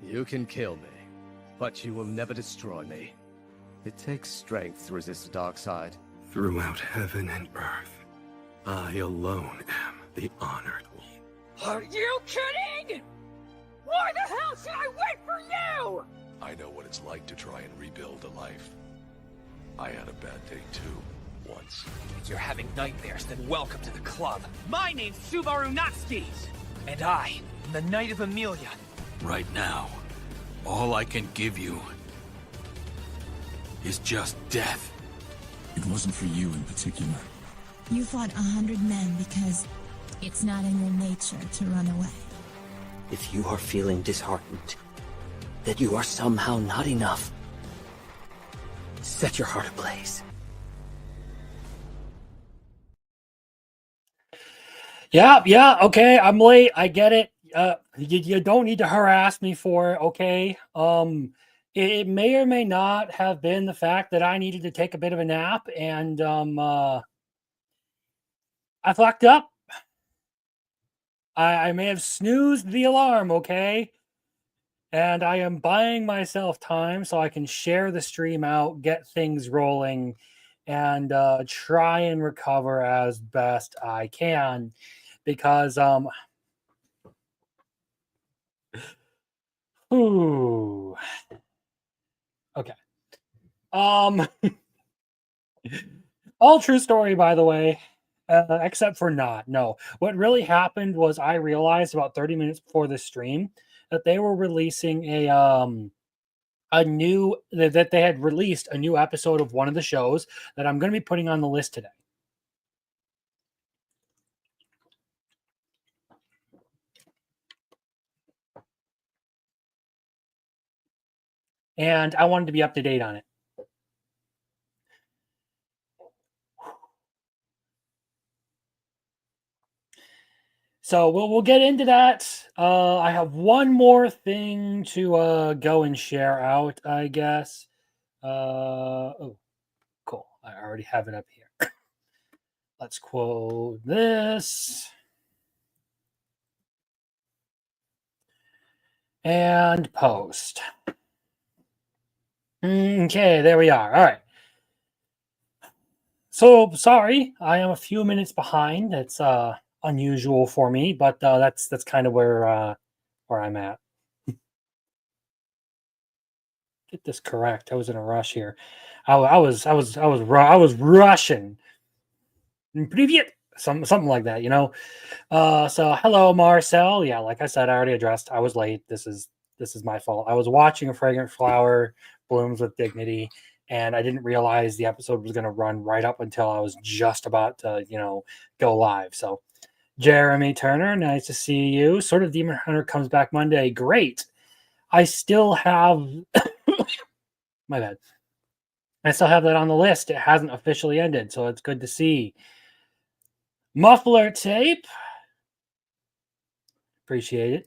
You can kill me, but you will never destroy me. It takes strength to resist the dark side. Throughout heaven and earth, I alone am the honored one. Are you kidding? Why the hell should I wait for you? I know what it's like to try and rebuild a life. I had a bad day too, once. If you're having nightmares, then welcome to the club. My name's Subaru Natsuki, and I am the Knight of Amelia. Right now, all I can give you is just death. It wasn't for you in particular. You fought 100 men because it's not in your nature to run away. If you are feeling disheartened, that you are somehow not enough, set your heart ablaze. Yeah, okay, I'm late. I get it. You don't need to harass me for it, okay? It may or may not have been the fact that I needed to take a bit of a nap, and I fucked up. I may have snoozed the alarm, okay? And I am buying myself time so I can share the stream out, get things rolling, and try and recover as best I can. Because, ooh. Okay. All true story, by the way. Except for not. No. What really happened was I realized about 30 minutes before the stream that they were releasing that they had released a new episode of one of the shows that I'm going to be putting on the list today. And I wanted to be up to date on it. So we'll get into that. I have one more thing to go and share out, I guess. Oh, cool. I already have it up here. Let's quote this. And post. Okay, there we are. All right. So sorry, I am a few minutes behind. It's unusual for me, but that's kind of where I'm at. Get this correct. I was in a rush here. I was rushing. Привет, something like that, you know. So hello, Marcel. Yeah, like I said, I already addressed. I was late. This is my fault. I was watching A Fragrant Flower Blooms with Dignity, and I didn't realize the episode was going to run right up until I was just about to, go live. So, Jeremy Turner, nice to see you. Sort of Demon Hunter comes back Monday. Great. I still have my bad. I still have that on the list. It hasn't officially ended, so it's good to see. Muffler tape. Appreciate it.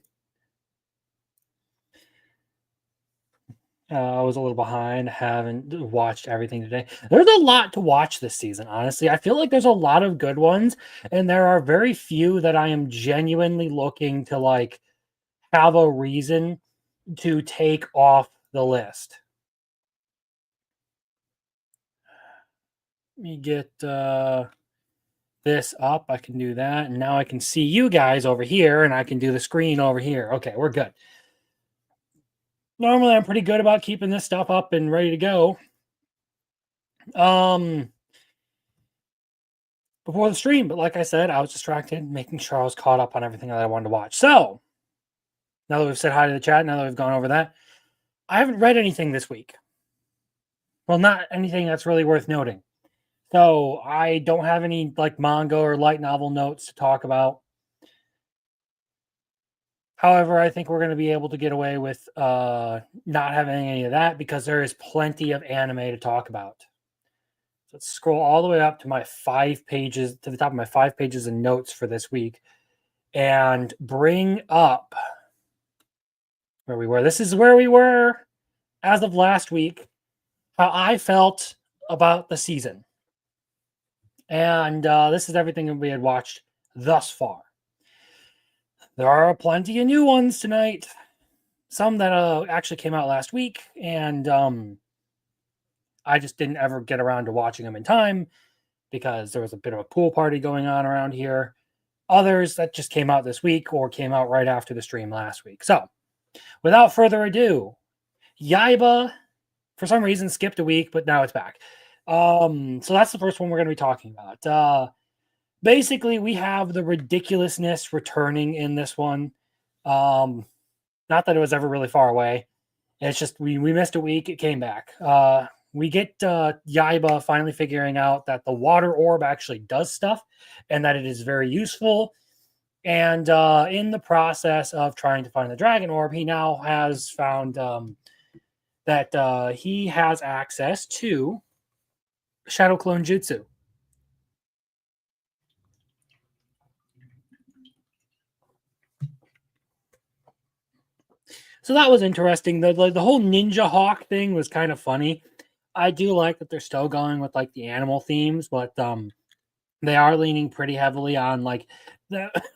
I was a little behind. Haven't watched everything today. There's a lot to watch this season, honestly. I feel like there's a lot of good ones, and there are very few that I am genuinely looking to have a reason to take off the list. Let me get this up. I can do that, and now I can see you guys over here, and I can do the screen over here. Okay, we're good. Normally, I'm pretty good about keeping this stuff up and ready to go. Before the stream, but like I said, I was distracted, making sure I was caught up on everything that I wanted to watch. So, now that we've said hi to the chat, now that we've gone over that, I haven't read anything this week. Well, not anything that's really worth noting. So, I don't have any manga or light novel notes to talk about. However, I think we're going to be able to get away with not having any of that because there is plenty of anime to talk about. So let's scroll all the way up to my 5 pages, to the top of my 5 pages of notes for this week, and bring up where we were. This is where we were as of last week, how I felt about the season. And this is everything that we had watched thus far. There are plenty of new ones tonight. some that actually came out last week, and I just didn't ever get around to watching them in time because there was a bit of a pool party going on around here. Others that just came out this week or came out right after the stream last week. So, without further ado, Yaiba, for some reason, skipped a week, but now it's back. So that's the first one we're going to be talking about. Basically, we have the ridiculousness returning in this one. Not that it was ever really far away. It's just we missed a week. It came back. We get Yaiba finally figuring out that the water orb actually does stuff and that it is very useful. And in the process of trying to find the dragon orb, he now has found that he has access to Shadow Clone Jutsu. So that was interesting. The whole Ninja Hawk thing was kind of funny. I do like that they're still going with like the animal themes, but they are leaning pretty heavily on like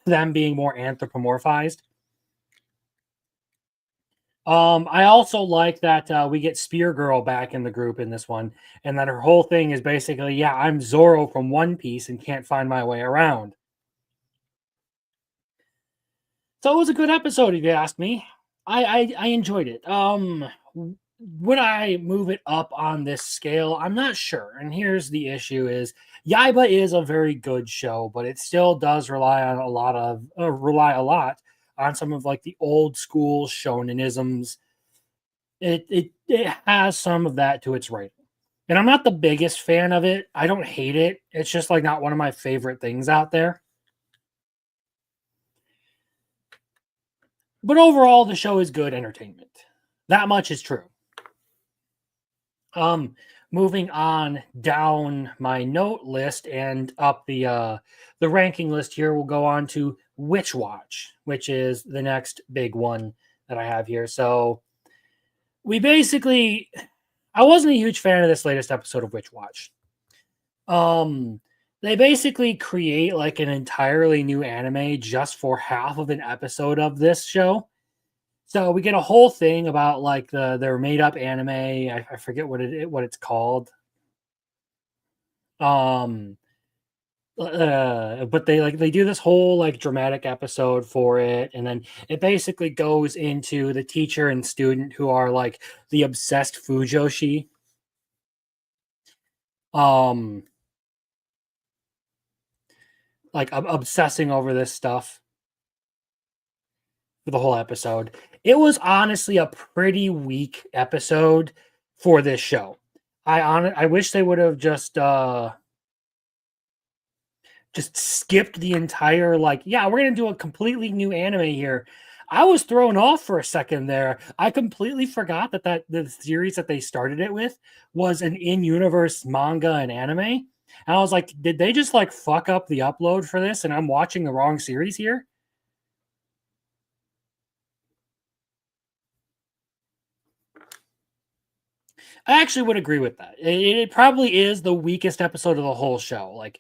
them being more anthropomorphized. I also like that we get Spear Girl back in the group in this one, and that her whole thing is basically, yeah, I'm Zoro from One Piece and can't find my way around. So it was a good episode, if you ask me. I enjoyed it. Would I move it up on this scale? I'm not sure. And here's the issue: is Yaiba is a very good show, but it still does rely on a lot on some of like the old school shonenisms. It has some of that to its rating. And I'm not the biggest fan of it. I don't hate it. It's just like not one of my favorite things out there. But overall, the show is good entertainment. That much is true. Moving on down my note list and up the ranking list here, we'll go on to Witch Watch, which is the next big one that I have here. So I wasn't a huge fan of this latest episode of Witch Watch. They basically create like an entirely new anime just for half of an episode of this show. So we get a whole thing about like their made up anime. I forget what it's called. But they do this whole like dramatic episode for it, and then it basically goes into the teacher and student who are like the obsessed Fujoshi. Like obsessing over this stuff for the whole episode. It was honestly a pretty weak episode for this show. I wish they would have just skipped the entire like, yeah, we're gonna do a completely new anime here. I was thrown off for a second there. I completely forgot that the series that they started it with was an in-universe manga and anime. And I was like, did they just like fuck up the upload for this and I'm watching the wrong series here? I actually would agree with that. It probably is the weakest episode of the whole show. Like,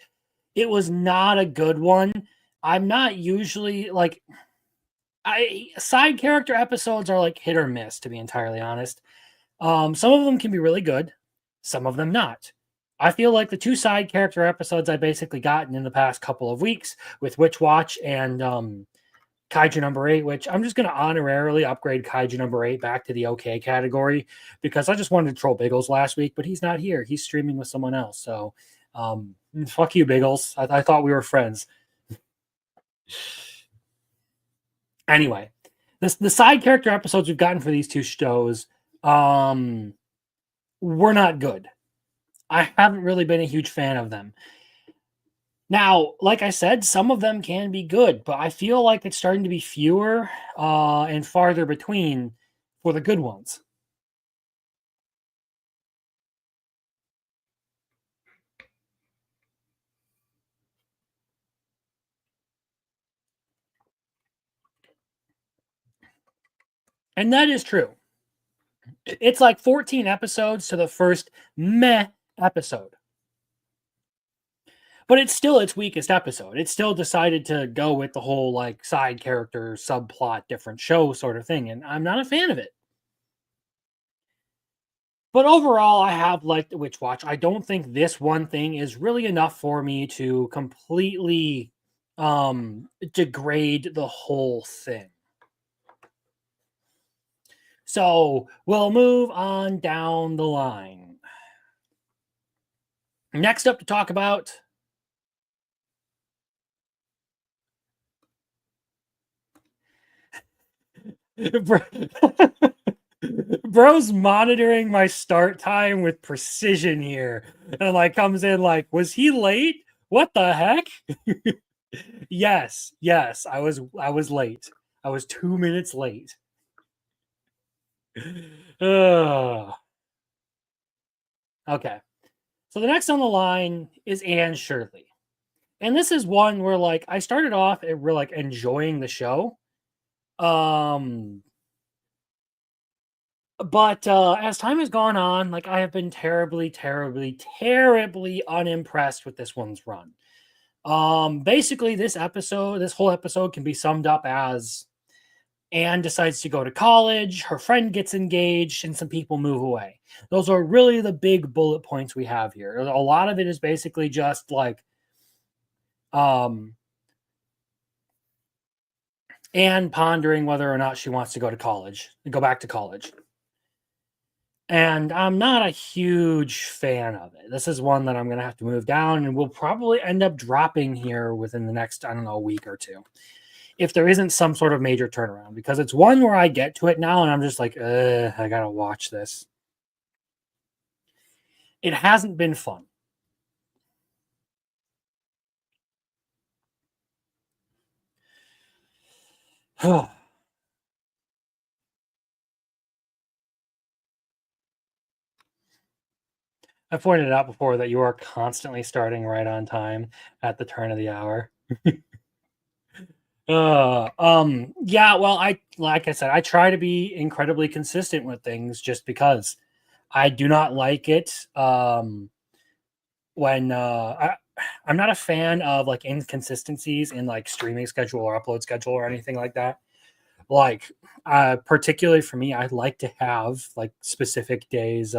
it was not a good one. I'm not usually like, side character episodes are like hit or miss, to be entirely honest. Some of them can be really good, some of them not. I feel like the two side character episodes I basically gotten in the past couple of weeks with Witch Watch and Kaiju number 8, which I'm just going to honorarily upgrade Kaiju number 8 back to the okay category because I just wanted to troll Biggles last week, but he's not here. He's streaming with someone else. So fuck you, Biggles. I thought we were friends. Anyway, the side character episodes we've gotten for these two shows were not good. I haven't really been a huge fan of them. Now, like I said, some of them can be good, but I feel like it's starting to be fewer and farther between for the good ones. And that is true. It's like 14 episodes to the first meh episode. But it's still its weakest episode. It still decided to go with the whole like side character, subplot, different show sort of thing. And I'm not a fan of it. But overall, I have liked the Witch Watch. I don't think this one thing is really enough for me to completely degrade the whole thing. So we'll move on down the line. Next up to talk about Bro's monitoring my start time with precision here. And like comes in like, was he late? What the heck? Yes, I was late. I was 2 minutes late. Okay. So the next on the line is Anne Shirley. And this is one where like I started off and we're like enjoying the show. But as time has gone on, like I have been terribly unimpressed with this one's run. Basically this whole episode can be summed up as Anne decides to go to college, her friend gets engaged, and some people move away. Those are really the big bullet points we have here. A lot of it is basically just like Anne pondering whether or not she wants to go back to college. And I'm not a huge fan of it. This is one that I'm going to have to move down, and we'll probably end up dropping here within the next, week or two. If there isn't some sort of major turnaround, because it's one where I get to it now and I'm just like, I got to watch this. It hasn't been fun. I pointed out before that you are constantly starting right on time at the turn of the hour. Yeah, well, like I said, I try to be incredibly consistent with things just because I do not like it when I'm not a fan of like inconsistencies in like streaming schedule or upload schedule or anything like that. Like particularly for me, I'd like to have like specific days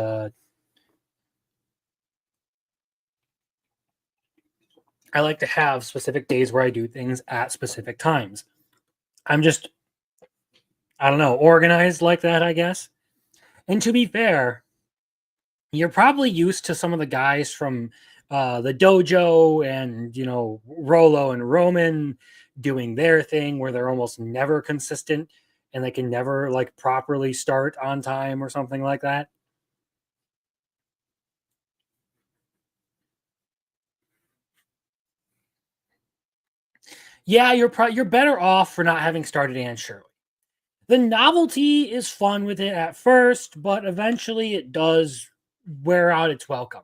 I like to have specific days where I do things at specific times. I'm just, I don't know, organized like that, I guess. And to be fair, you're probably used to some of the guys from the dojo and, Rolo and Roman doing their thing where they're almost never consistent and they can never like properly start on time or something like that. Yeah, you're better off for not having started Anne Shirley. The novelty is fun with it at first, but eventually it does wear out its welcome.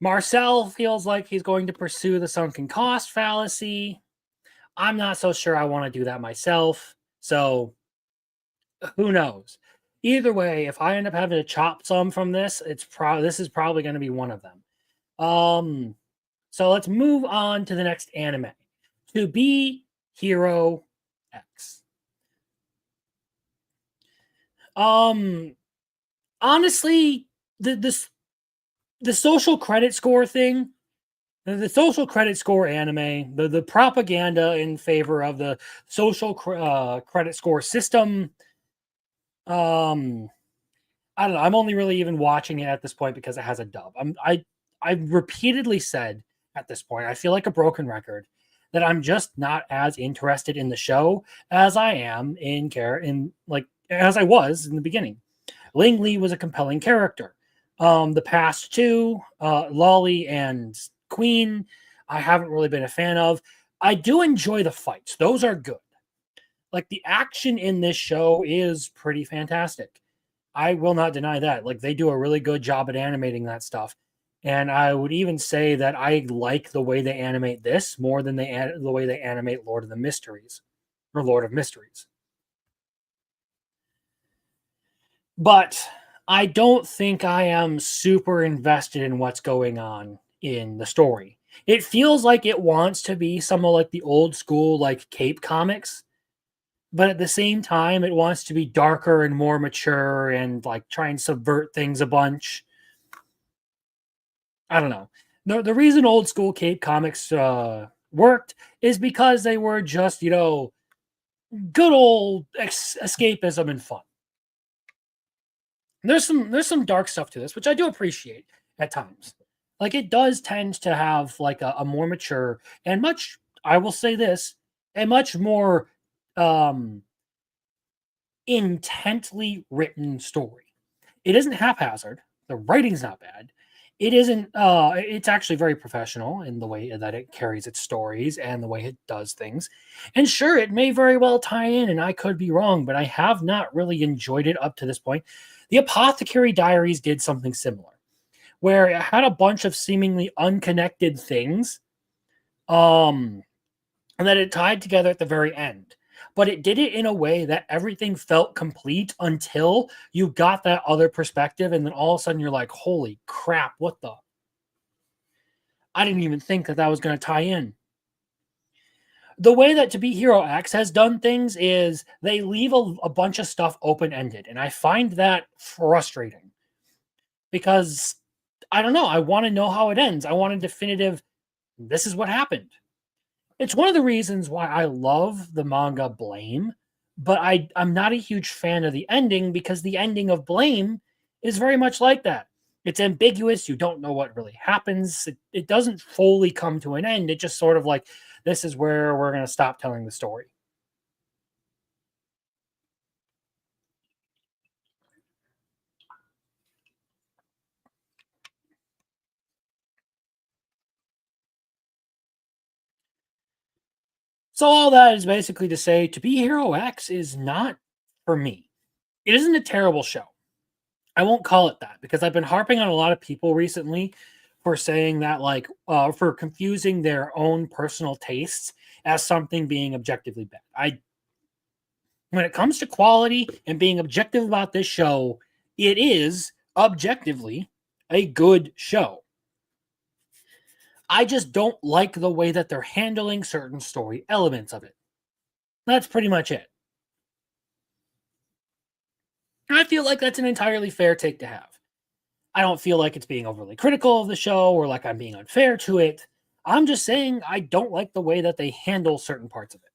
Marcel feels like he's going to pursue the sunken cost fallacy. I'm not so sure I want to do that myself, so who knows? Either way, if I end up having to chop some from this, this is probably going to be one of them. So let's move on to the next anime. To Be Hero X. Honestly, the social credit score thing, the social credit score anime, the propaganda in favor of the social credit score system, I don't know. I'm only really even watching it at this point because it has a dub. I've repeatedly said at this point, I feel like a broken record, that I'm just not as interested in the show as I am as I was in the beginning. Ling Li was a compelling character. The past two, Lolly and Queen, I haven't really been a fan of. I do enjoy the fights. Those are good. Like the action in this show is pretty fantastic. I will not deny that. Like they do a really good job at animating that stuff. And I would even say that I like the way they animate this more than the way they animate Lord of Mysteries. But I don't think I am super invested in what's going on in the story. It feels like it wants to be some of like the old school like Cape comics, but at the same time it wants to be darker and more mature and like try and subvert things a bunch. I don't know. The reason old school Cape comics worked is because they were just, you know, good old escapism and fun. There's some dark stuff to this, which I do appreciate at times. Like it does tend to have like a more mature and much, I will say this, a much more intently written story. It isn't haphazard. The writing's not bad. It isn't it's actually very professional in the way that it carries its stories and the way it does things. And sure, it may very well tie in, and I could be wrong, but I have not really enjoyed it up to this point. The Apothecary Diaries did something similar, where it had a bunch of seemingly unconnected things, and that it tied together at the very end. But it did it in a way that everything felt complete until you got that other perspective, and then all of a sudden you're like, holy crap, what the? I didn't even think that was going to tie in. The way that To Be Hero X has done things is they leave a bunch of stuff open-ended, and I find that frustrating. Because, I don't know, I want to know how it ends. I want a definitive, this is what happened. It's one of the reasons why I love the manga Blame, but I'm not a huge fan of the ending because the ending of Blame is very much like that. It's ambiguous. You don't know what really happens. It doesn't fully come to an end. It just sort of like, this is where we're going to stop telling the story. So all that is basically to say To Be Hero X is not for me. It isn't a terrible show. I won't call it that because I've been harping on a lot of people recently for saying that, like, for confusing their own personal tastes as something being objectively bad. When it comes to quality and being objective about this show, it is objectively a good show. I just don't like the way that they're handling certain story elements of it. That's pretty much it. I feel like that's an entirely fair take to have. I don't feel like it's being overly critical of the show or like I'm being unfair to it. I'm just saying I don't like the way that they handle certain parts of it.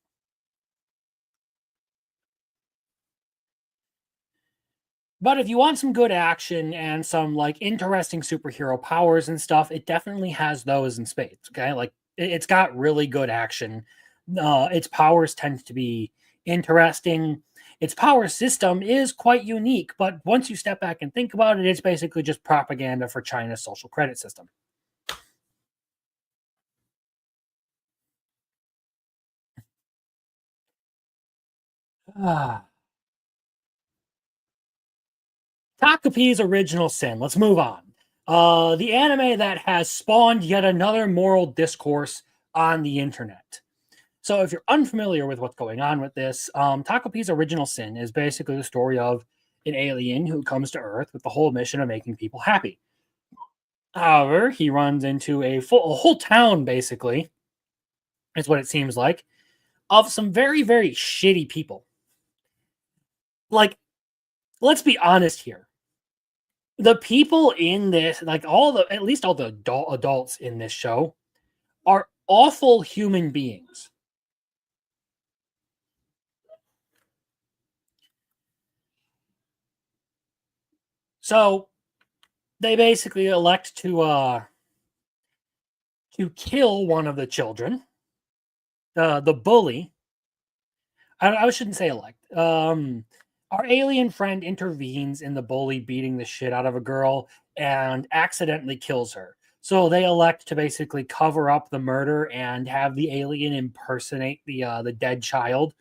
But if you want some good action and some like interesting superhero powers and stuff, it definitely has those in spades. Okay, like it's got really good action. Its powers tend to be interesting. Its power system is quite unique, but once you step back and think about it, it's basically just propaganda for China's social credit system. Takapi's Original Sin. Let's move on. The anime that has spawned yet another moral discourse on the internet. So if you're unfamiliar with what's going on with this, Takapi's Original Sin is basically the story of an alien who comes to Earth with the whole mission of making people happy. However, he runs into a whole town, basically, is what it seems like, of some very, very shitty people. Like, let's be honest here. The people in this, like at least all the adults in this show, are awful human beings. So they basically elect to kill one of the children, the bully. I shouldn't say elect. Our alien friend intervenes in the bully beating the shit out of a girl and accidentally kills her. So they elect to basically cover up the murder and have the alien impersonate the dead child.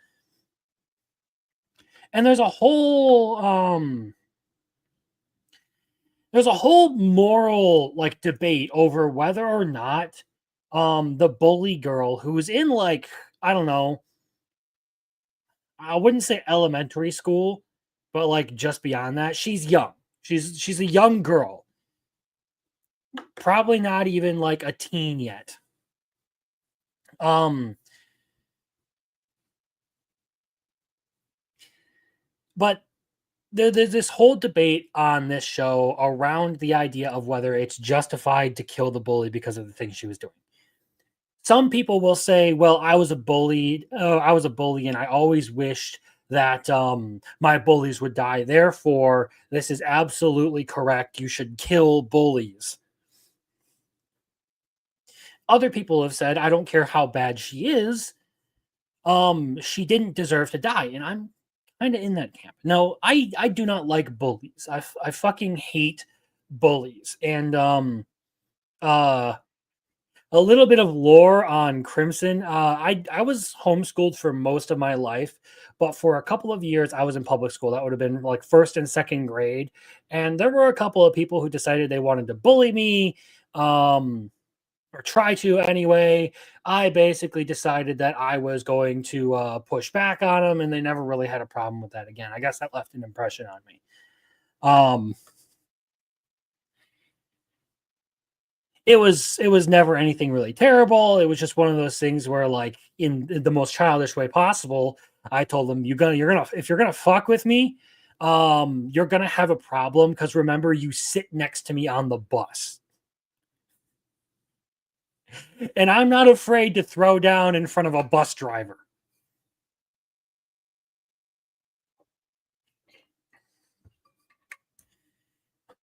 And there's a whole moral like debate over whether or not the bully girl who's in like, I don't know, I wouldn't say elementary school, but like just beyond that, she's young. She's a young girl. Probably not even like a teen yet. But there's this whole debate on this show around the idea of whether it's justified to kill the bully because of the things she was doing. Some people will say, well, I was a bully and I always wished that my bullies would die. Therefore, this is absolutely correct. You should kill bullies. Other people have said, I don't care how bad she is. She didn't deserve to die. And I'm kind of in that camp. No, I do not like bullies. I fucking hate bullies. And a little bit of lore on Crimson. I was homeschooled for most of my life, but for a couple of years I was in public school. That would have been like first and second grade. And there were a couple of people who decided they wanted to bully me, or try to anyway. I basically decided that I was going to push back on them, and they never really had a problem with that again. I guess that left an impression on me. It was never anything really terrible. It was just one of those things where, like, in the most childish way possible, I told them, if you're gonna fuck with me, you're gonna have a problem, because remember, you sit next to me on the bus. And I'm not afraid to throw down in front of a bus driver.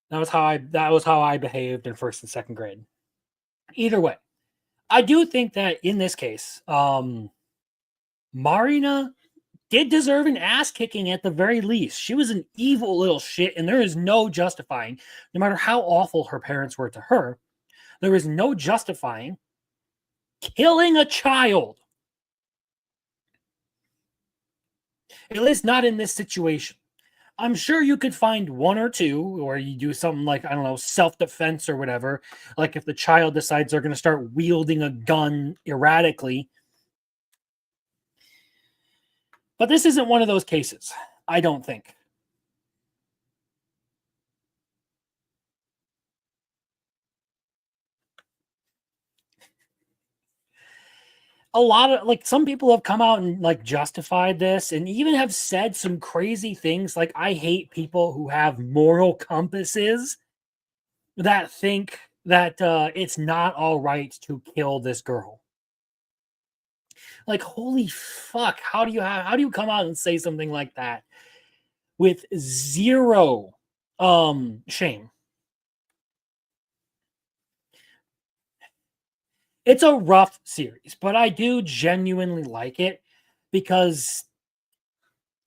That was how I behaved in first and second grade. Either way, I do think that in this case, Marina did deserve an ass kicking at the very least. She was an evil little shit, and there is no justifying, no matter how awful her parents were to her, there is no justifying killing a child. At least not in this situation. I'm sure you could find one or two, or you do something like, I don't know, self-defense or whatever. Like if the child decides they're going to start wielding a gun erratically. But this isn't one of those cases, I don't think. A lot of, like, some people have come out and like justified this and even have said some crazy things. Like, I hate people who have moral compasses that think that it's not all right to kill this girl. Like, holy fuck, how do you come out and say something like that with zero shame? It's a rough series, but I do genuinely like it because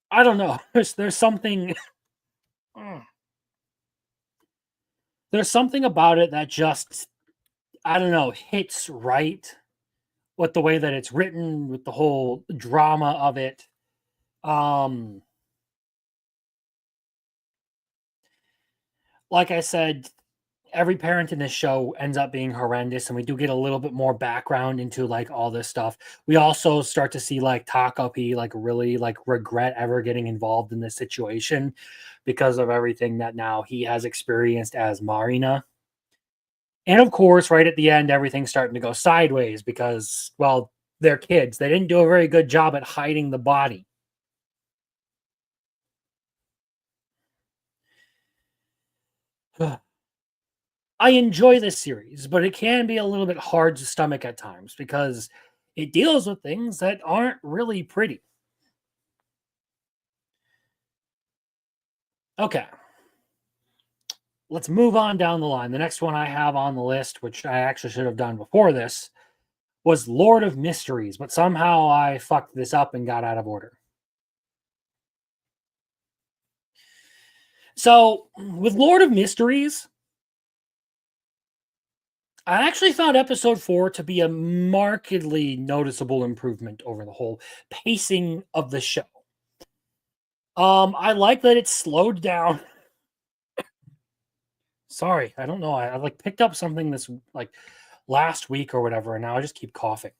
I don't know. There's something there's something about it that just, I don't know, hits right with the way that it's written, with the whole drama of it. Like I said, every parent in this show ends up being horrendous, and we do get a little bit more background into like all this stuff. We also start to see like Takapi like really like regret ever getting involved in this situation because of everything that now he has experienced as Marina. And of course, right at the end, everything's starting to go sideways because, well, they're kids. They didn't do a very good job at hiding the body. I enjoy this series, but it can be a little bit hard to stomach at times because it deals with things that aren't really pretty. Okay. Let's move on down the line. The next one I have on the list, which I actually should have done before this, was Lord of Mysteries, but somehow I fucked this up and got out of order. So, with Lord of Mysteries, I actually found episode 4 to be a markedly noticeable improvement over the whole pacing of the show. I like that it slowed down. Sorry, I don't know. I like picked up something this like last week or whatever, and now I just keep coughing.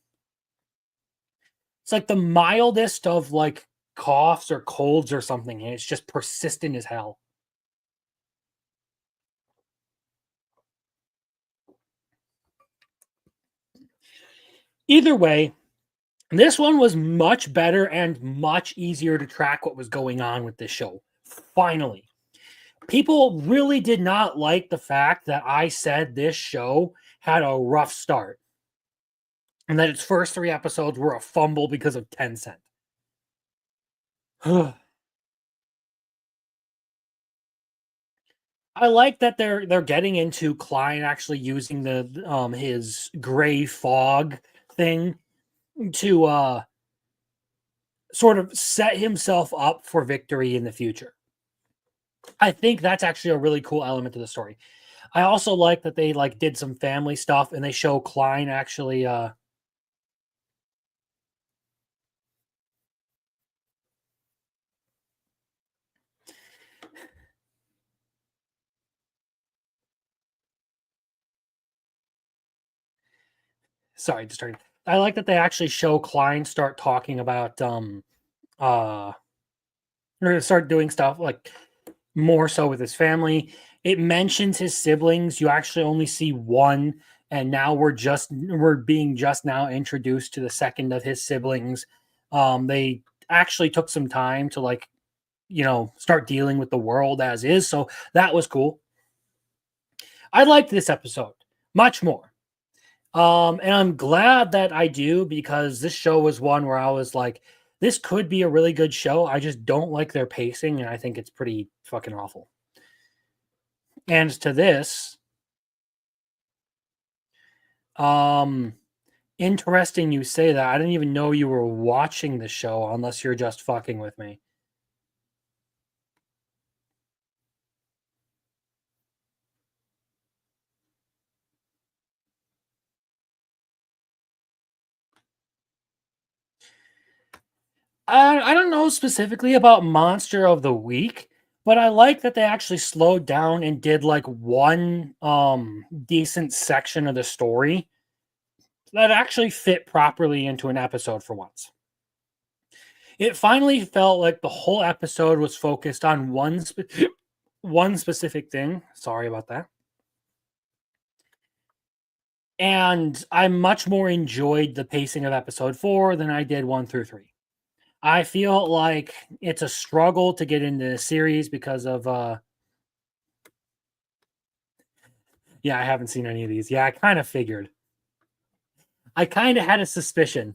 It's like the mildest of like coughs or colds or something, and it's just persistent as hell. Either way, this one was much better and much easier to track what was going on with this show. Finally. People really did not like the fact that I said this show had a rough start and that its first 3 episodes were a fumble because of Tencent. I like that they're getting into Klein actually using the his gray fog thing to sort of set himself up for victory in the future. I think that's actually a really cool element to the story. I also like that they like did some family stuff and they show Klein actually sorry, just starting. I like that they actually show Klein start talking about or start doing stuff like more so with his family. It mentions his siblings. You actually only see one, and now we're being just now introduced to the second of his siblings. They actually took some time to like, start dealing with the world as is. So that was cool. I liked this episode much more. And I'm glad that I do, because this show was one where I was like, this could be a really good show. I just don't like their pacing, and I think it's pretty fucking awful. And to this, interesting you say that. I didn't even know you were watching the show unless you're just fucking with me. I don't know specifically about Monster of the Week, but I like that they actually slowed down and did like one decent section of the story that actually fit properly into an episode for once. It finally felt like the whole episode was focused on one specific thing. Sorry about that. And I much more enjoyed the pacing of episode 4 than I did 1 through 3. I feel like it's a struggle to get into the series because of yeah, I haven't seen any of these. Yeah, I kind of figured. I kind of had a suspicion.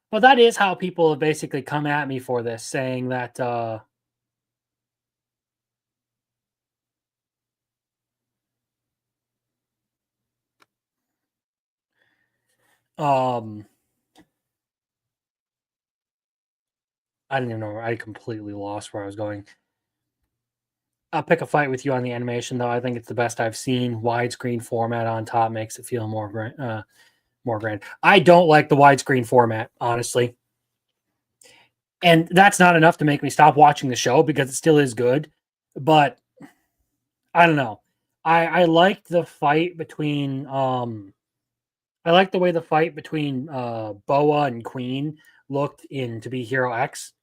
But that is how people have basically come at me for this, saying that I don't even know. I completely lost where I was going. I'll pick a fight with you on the animation, though. I think it's the best I've seen. Widescreen format on top makes it feel more grand. I don't like the widescreen format, honestly. And that's not enough to make me stop watching the show, because it still is good. But I don't know. I liked the fight between I like the way the fight between Boa and Queen looked in To Be Hero X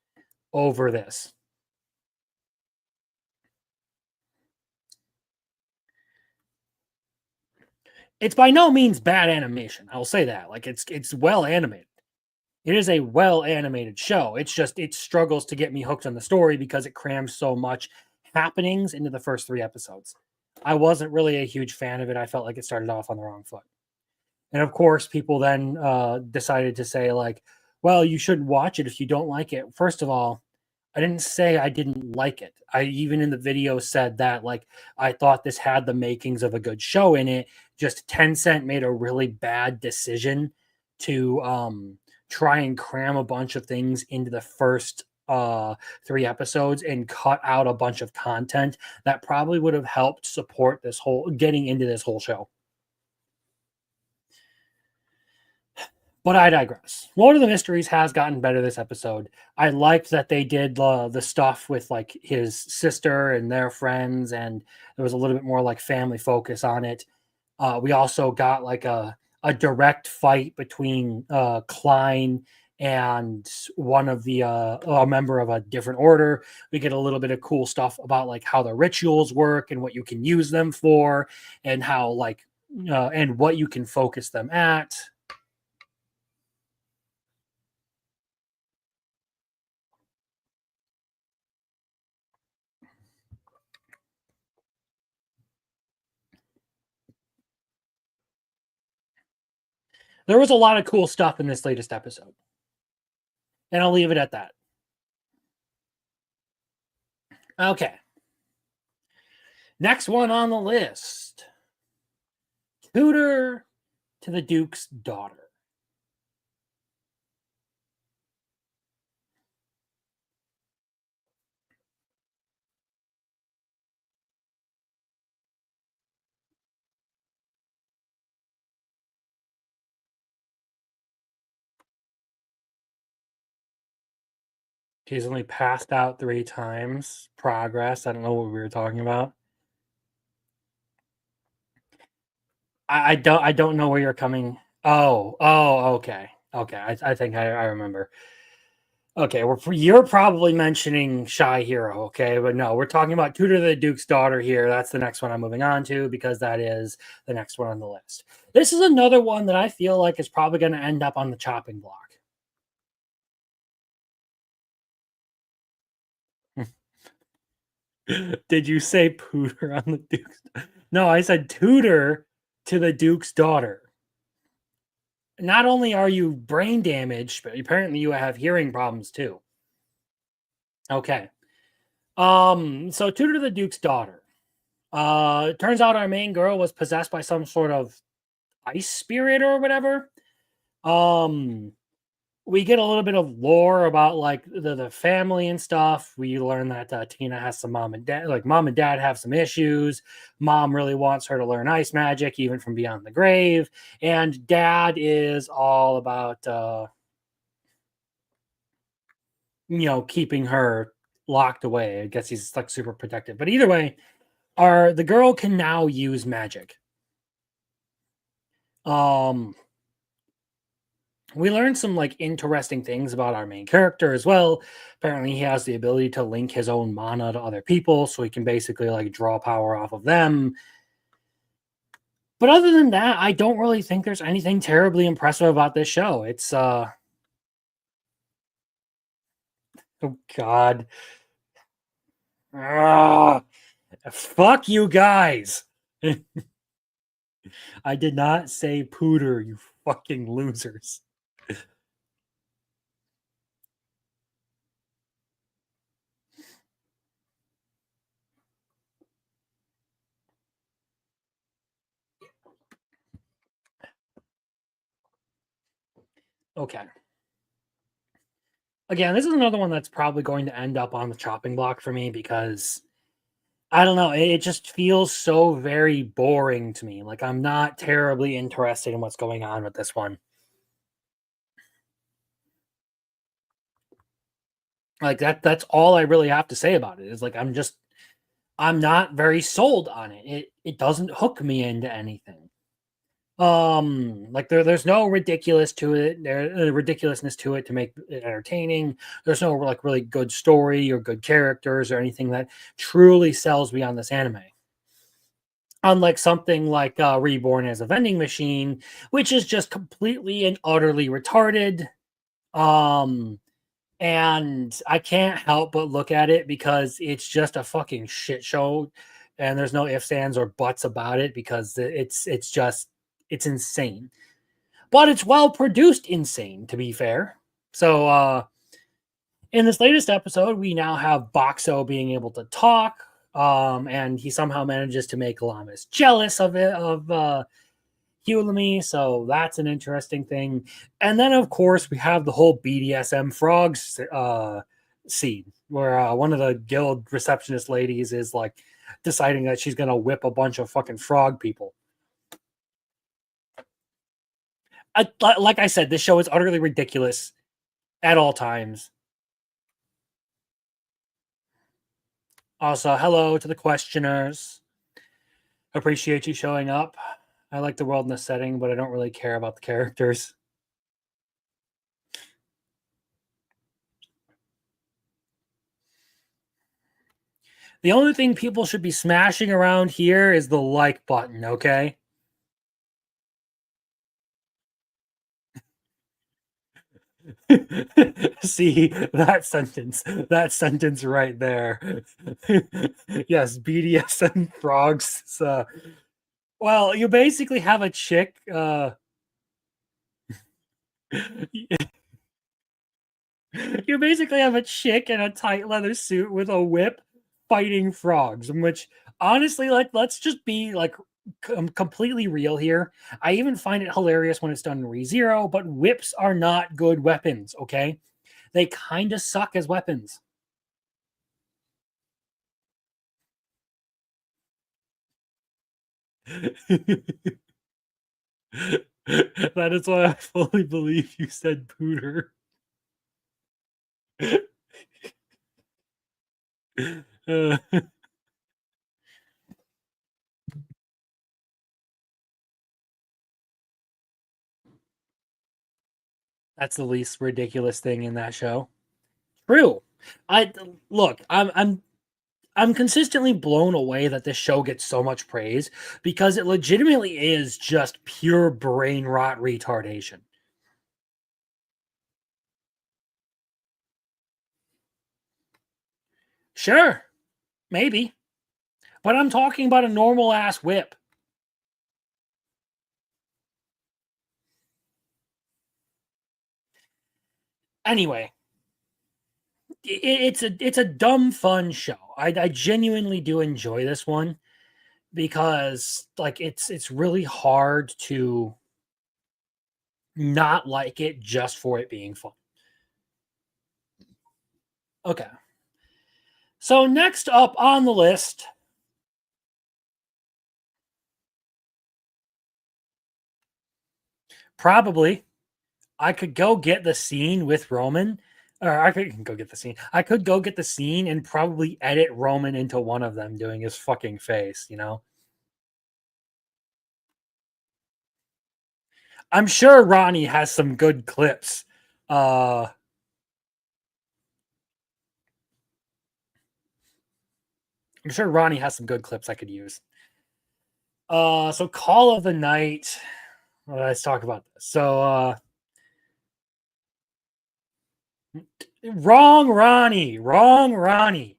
over this. It's by no means bad animation. I'll say that. Like it's well animated. It is a well animated show. It's just it struggles to get me hooked on the story because it crams so much happenings into the first 3 episodes. I wasn't really a huge fan of it. I felt like it started off on the wrong foot. And of course, people then decided to say like, well, you shouldn't watch it if you don't like it. First of all, I didn't say I didn't like it. I even in the video said that like I thought this had the makings of a good show in it. Just Tencent made a really bad decision to try and cram a bunch of things into the first 3 episodes and cut out a bunch of content that probably would have helped support this whole getting into this whole show. But I digress. Lord of the Mysteries has gotten better this episode. I liked that they did the stuff with like his sister and their friends, and there was a little bit more like family focus on it. We also got like a direct fight between Klein and one of the a member of a different order. We get a little bit of cool stuff about like how the rituals work and what you can use them for, and how like and what you can focus them at. There was a lot of cool stuff in this latest episode. And I'll leave it at that. Okay. Next one on the list. Tutor to the Duke's daughter. He's only passed out 3 times. Progress. I don't know what we were talking about. I don't know where you're coming. Oh, okay. I think I remember. Okay, you're probably mentioning Shy Hero, okay? But no, we're talking about Tutor to the Duke's daughter here. That's the next one I'm moving on to because that is the next one on the list. This is another one that I feel like is probably going to end up on the chopping block. Did you say Pooter on the Duke's? No, I said Tutor to the Duke's daughter. Not only are you brain damaged, but apparently you have hearing problems too. Okay. So Tutor to the Duke's daughter. It turns out our main girl was possessed by some sort of ice spirit or whatever. We get a little bit of lore about like the family and stuff. We learn that Tina has some mom and dad have some issues. Mom really wants her to learn ice magic, even from beyond the grave. And dad is all about, keeping her locked away. I guess he's like super protective. But either way, the girl can now use magic. We learned some like interesting things about our main character as well. Apparently, he has the ability to link his own mana to other people, so he can basically like draw power off of them. But other than that, I don't really think there's anything terribly impressive about this show. It's oh god. Fuck you guys. I did not say Pooter, you fucking losers. Okay. Again, this is another one that's probably going to end up on the chopping block for me because I don't know. It just feels so very boring to me. Like I'm not terribly interested in what's going on with this one. Like that's all I really have to say about it is like I'm not very sold on it. It doesn't hook me into anything. Like there's no ridiculousness to it to make it entertaining. There's no like really good story or good characters or anything that truly sells me on this anime. Unlike something like Reborn as a Vending Machine, which is just completely and utterly retarded. And I can't help but look at it because it's just a fucking shit show, and there's no ifs, ands, or buts about it because it's insane. But it's well produced insane, to be fair. So in this latest episode, we now have Boxo being able to talk, and he somehow manages to make Lamas jealous of Hulami, so that's an interesting thing. And then, of course, we have the whole BDSM frogs scene where one of the guild receptionist ladies is like deciding that she's going to whip a bunch of fucking frog people. Like I said, this show is utterly ridiculous at all times. Also, hello to the questioners. Appreciate you showing up. I like the world in this setting, but I don't really care about the characters. The only thing people should be smashing around here is the like button, okay? See that sentence right there. Yes, BDSM frogs. Well, you basically have a chick. You basically have a chick in a tight leather suit with a whip fighting frogs. In which, honestly, let's just be like completely real here. I even find it hilarious when it's done in ReZero, but whips are not good weapons. Okay, they kind of suck as weapons. That is why I fully believe you said pooter. That's the least ridiculous thing in that show. True. I'm consistently blown away that this show gets so much praise because it legitimately is just pure brain rot retardation. Sure, maybe. But I'm talking about a normal ass whip. Anyway, it's a dumb fun show. I genuinely do enjoy this one because like it's really hard to not like it just for it being fun. Okay. So next up on the list, probably I could go get the scene with Roman, or I could go get the scene. I could go get the scene and probably edit Roman into one of them doing his fucking face, you know? I'm sure Ronnie has some good clips. I'm sure Ronnie has some good clips I could use. So Call of the Night. Well, let's talk about this. So, wrong Ronnie. Wrong Ronnie.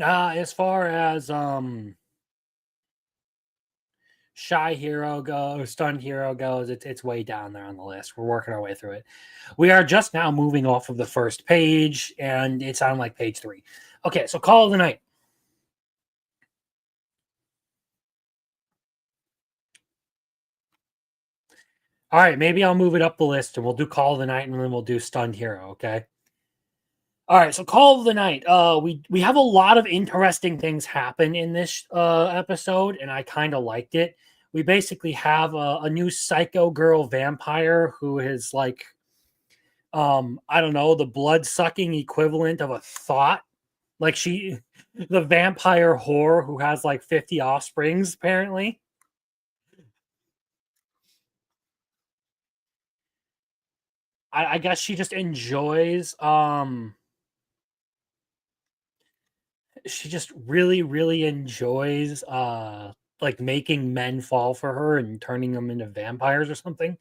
As far as Shy Hero goes, Stunned Hero goes, it's way down there on the list. We're working our way through it. We are just now moving off of the first page, and it's on like page 3. Okay, so Call of the Night. All right, maybe I'll move it up the list, and we'll do Call of the Night, and then we'll do Stunned Hero. Okay. All right, so Call of the Night. We have a lot of interesting things happen in this episode, and I kind of liked it. We basically have a new psycho girl vampire who is like, I don't know, the blood sucking equivalent of a thought. Like the vampire whore who has like 50 offsprings, apparently. I guess she just enjoys she just really really enjoys like making men fall for her and turning them into vampires or something.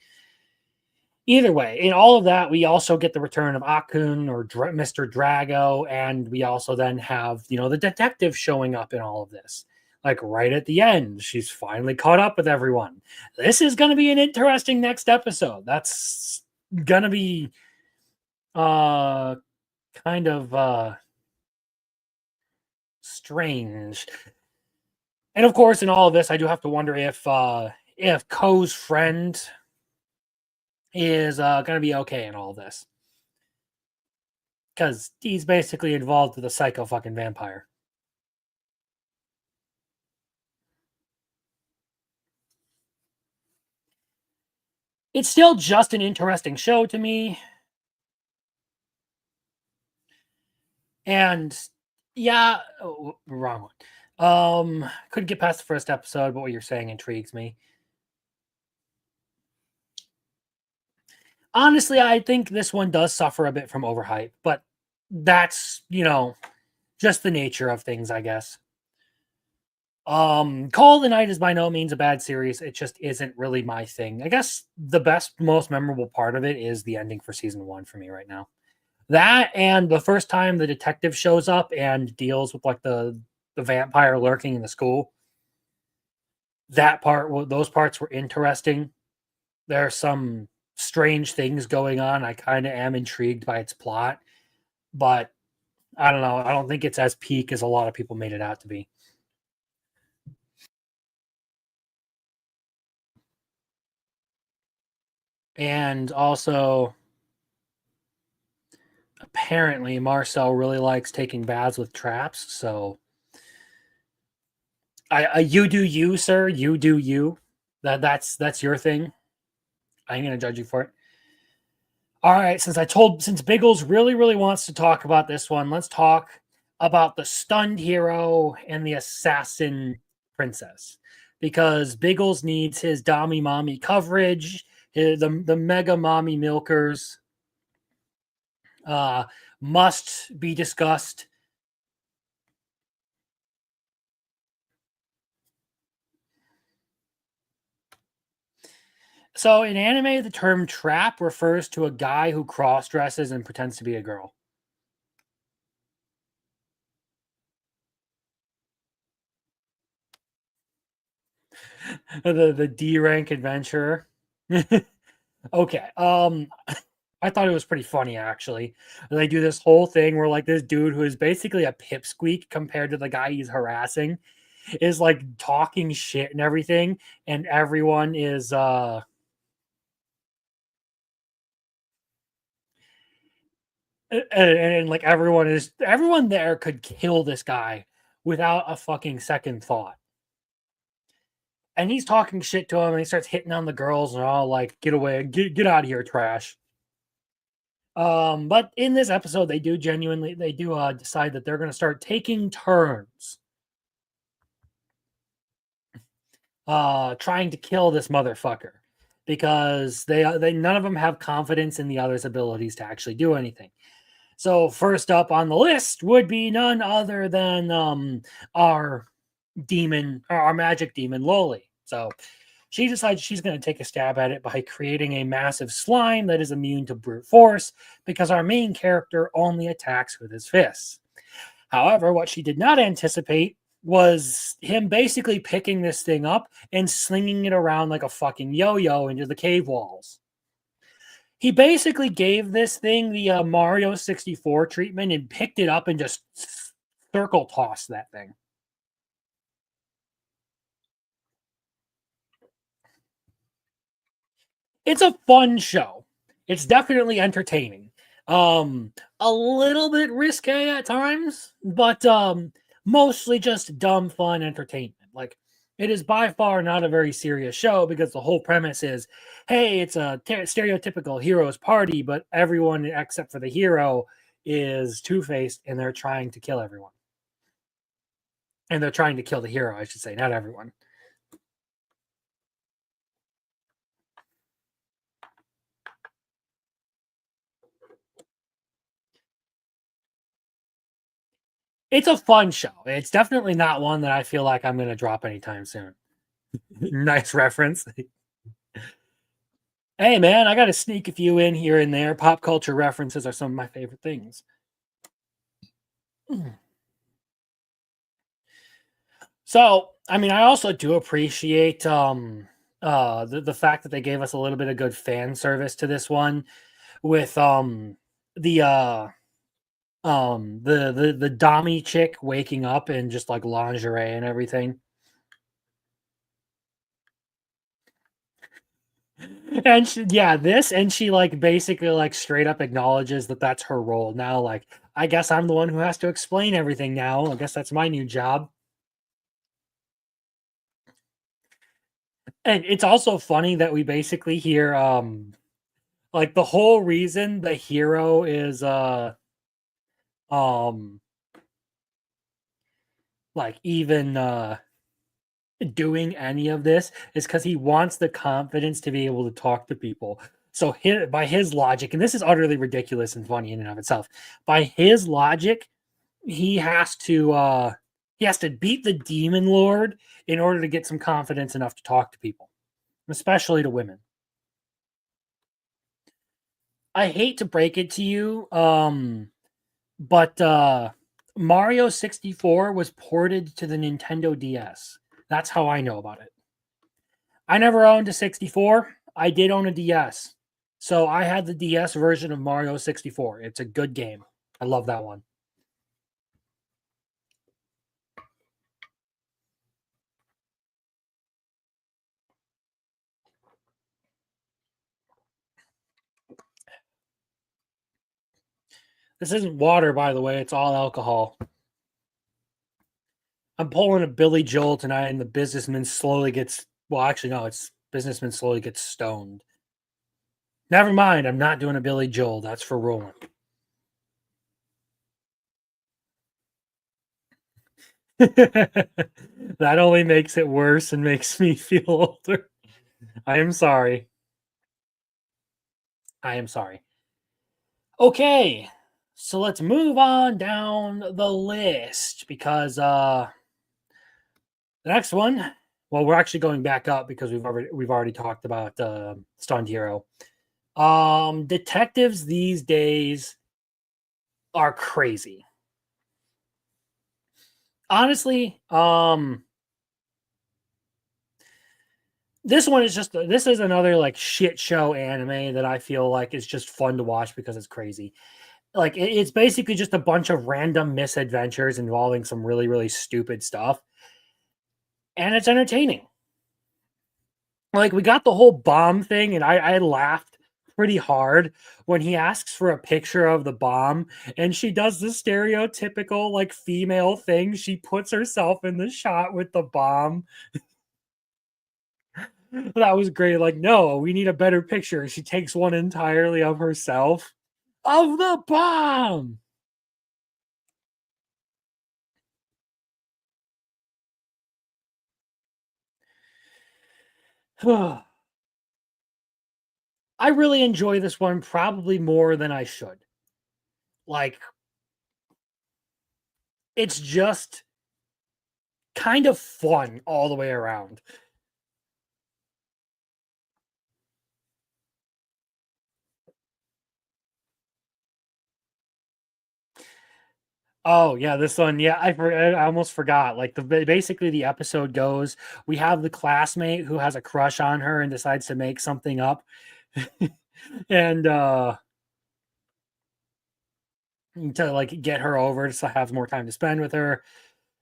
Either way, in all of that, we also get the return of Akun or Mr. Drago, and we also then have, the detective showing up in all of this. Like right at the end, she's finally caught up with everyone. This is going to be an interesting next episode. That's going to be kind of strange. And of course, in all of this, I do have to wonder if Ko's friend is going to be okay in all this. Because he's basically involved with a psycho fucking vampire. It's still just an interesting show to me. And yeah, wrong one. Couldn't get past the first episode, but what you're saying intrigues me. Honestly, I think this one does suffer a bit from overhype, but that's, just the nature of things, I guess. Call of the Night is by no means a bad series. It just isn't really my thing. I guess the best, most memorable part of it is the ending for season 1 for me right now. That and the first time the detective shows up and deals with like the vampire lurking in the school. Those parts were interesting. There are some strange things going on. I kind of am intrigued by its plot, but I don't know. I don't think it's as peak as a lot of people made it out to be. And also, apparently, Marcel really likes taking baths with traps. So, you do you, sir. You do you. That's your thing. I ain't gonna judge you for it. All right, since Biggles really, really wants to talk about this one, let's talk about the stunned hero and the assassin princess. Because Biggles needs his Dami Mommy coverage, the Mega Mommy Milkers must be discussed. So in anime, the term trap refers to a guy who cross-dresses and pretends to be a girl. The D rank adventurer. Okay. I thought it was pretty funny actually. They do this whole thing where like this dude who is basically a pipsqueak compared to the guy he's harassing is like talking shit and everything, and everyone is and like everyone there could kill this guy without a fucking second thought. And he's talking shit to him, and he starts hitting on the girls, and all like, "Get away, get out of here, trash." But in this episode, they do decide that they're going to start taking turns, trying to kill this motherfucker, because they none of them have confidence in the other's abilities to actually do anything. So first up on the list would be none other than our magic demon Loli. So she decides she's going to take a stab at it by creating a massive slime that is immune to brute force, because our main character only attacks with his fists. However, what she did not anticipate was him basically picking this thing up and slinging it around like a fucking yo-yo into the cave walls. He basically gave this thing the Mario 64 treatment and picked it up and just circle tossed that thing. It's a fun show. It's definitely entertaining. A little bit risque at times, but mostly just dumb, fun entertainment. Like, it is by far not a very serious show, because the whole premise is, hey, it's a stereotypical hero's party, but everyone except for the hero is two-faced, and they're trying to kill everyone. And they're trying to kill the hero, I should say, not everyone. It's a fun show. It's definitely not one that I feel like I'm going to drop anytime soon. Nice reference. Hey, man, I got to sneak a few in here and there. Pop culture references are some of my favorite things. So, I mean, I also do appreciate the fact that they gave us a little bit of good fan service to this one with the Dami chick waking up in just like lingerie and everything. And she like basically like straight up acknowledges that that's her role now. Like, I guess I'm the one who has to explain everything now. I guess that's my new job. And it's also funny that we basically hear like the whole reason the hero is like even doing any of this is because he wants the confidence to be able to talk to people. So by his logic, and this is utterly ridiculous and funny in and of itself, by his logic, he has to beat the demon lord in order to get some confidence enough to talk to people, especially to women. I hate to break it to you, but Mario 64 was ported to the Nintendo DS. That's how I know about it. I never owned a 64. I did own a DS. So I had the DS version of Mario 64. It's a good game. I love that one. This isn't water, by the way. It's all alcohol. I'm pulling a Billy Joel tonight, and the businessman slowly gets... Well, actually, no. It's businessman slowly gets stoned. Never mind. I'm not doing a Billy Joel. That's for Roland. That only makes it worse and makes me feel older. I am sorry. I am sorry. Okay. So let's move on down the list because the next one, well, we're actually going back up because we've already talked about Stunned Hero. Detectives these days are crazy. Honestly, this is another like shit show anime that I feel like is just fun to watch because it's crazy. Like it's basically just a bunch of random misadventures involving some really, really stupid stuff. And it's entertaining. Like we got the whole bomb thing, and I laughed pretty hard when he asks for a picture of the bomb, and she does the stereotypical like female thing. She puts herself in the shot with the bomb. That was great. Like, no, we need a better picture. She takes one entirely of herself. Of the bomb. I really enjoy this one probably more than I should. Like, it's just kind of fun all the way around. Oh yeah, this one. Yeah, I almost forgot. Like basically the episode goes, we have the classmate who has a crush on her and decides to make something up, and to like get her over to have more time to spend with her.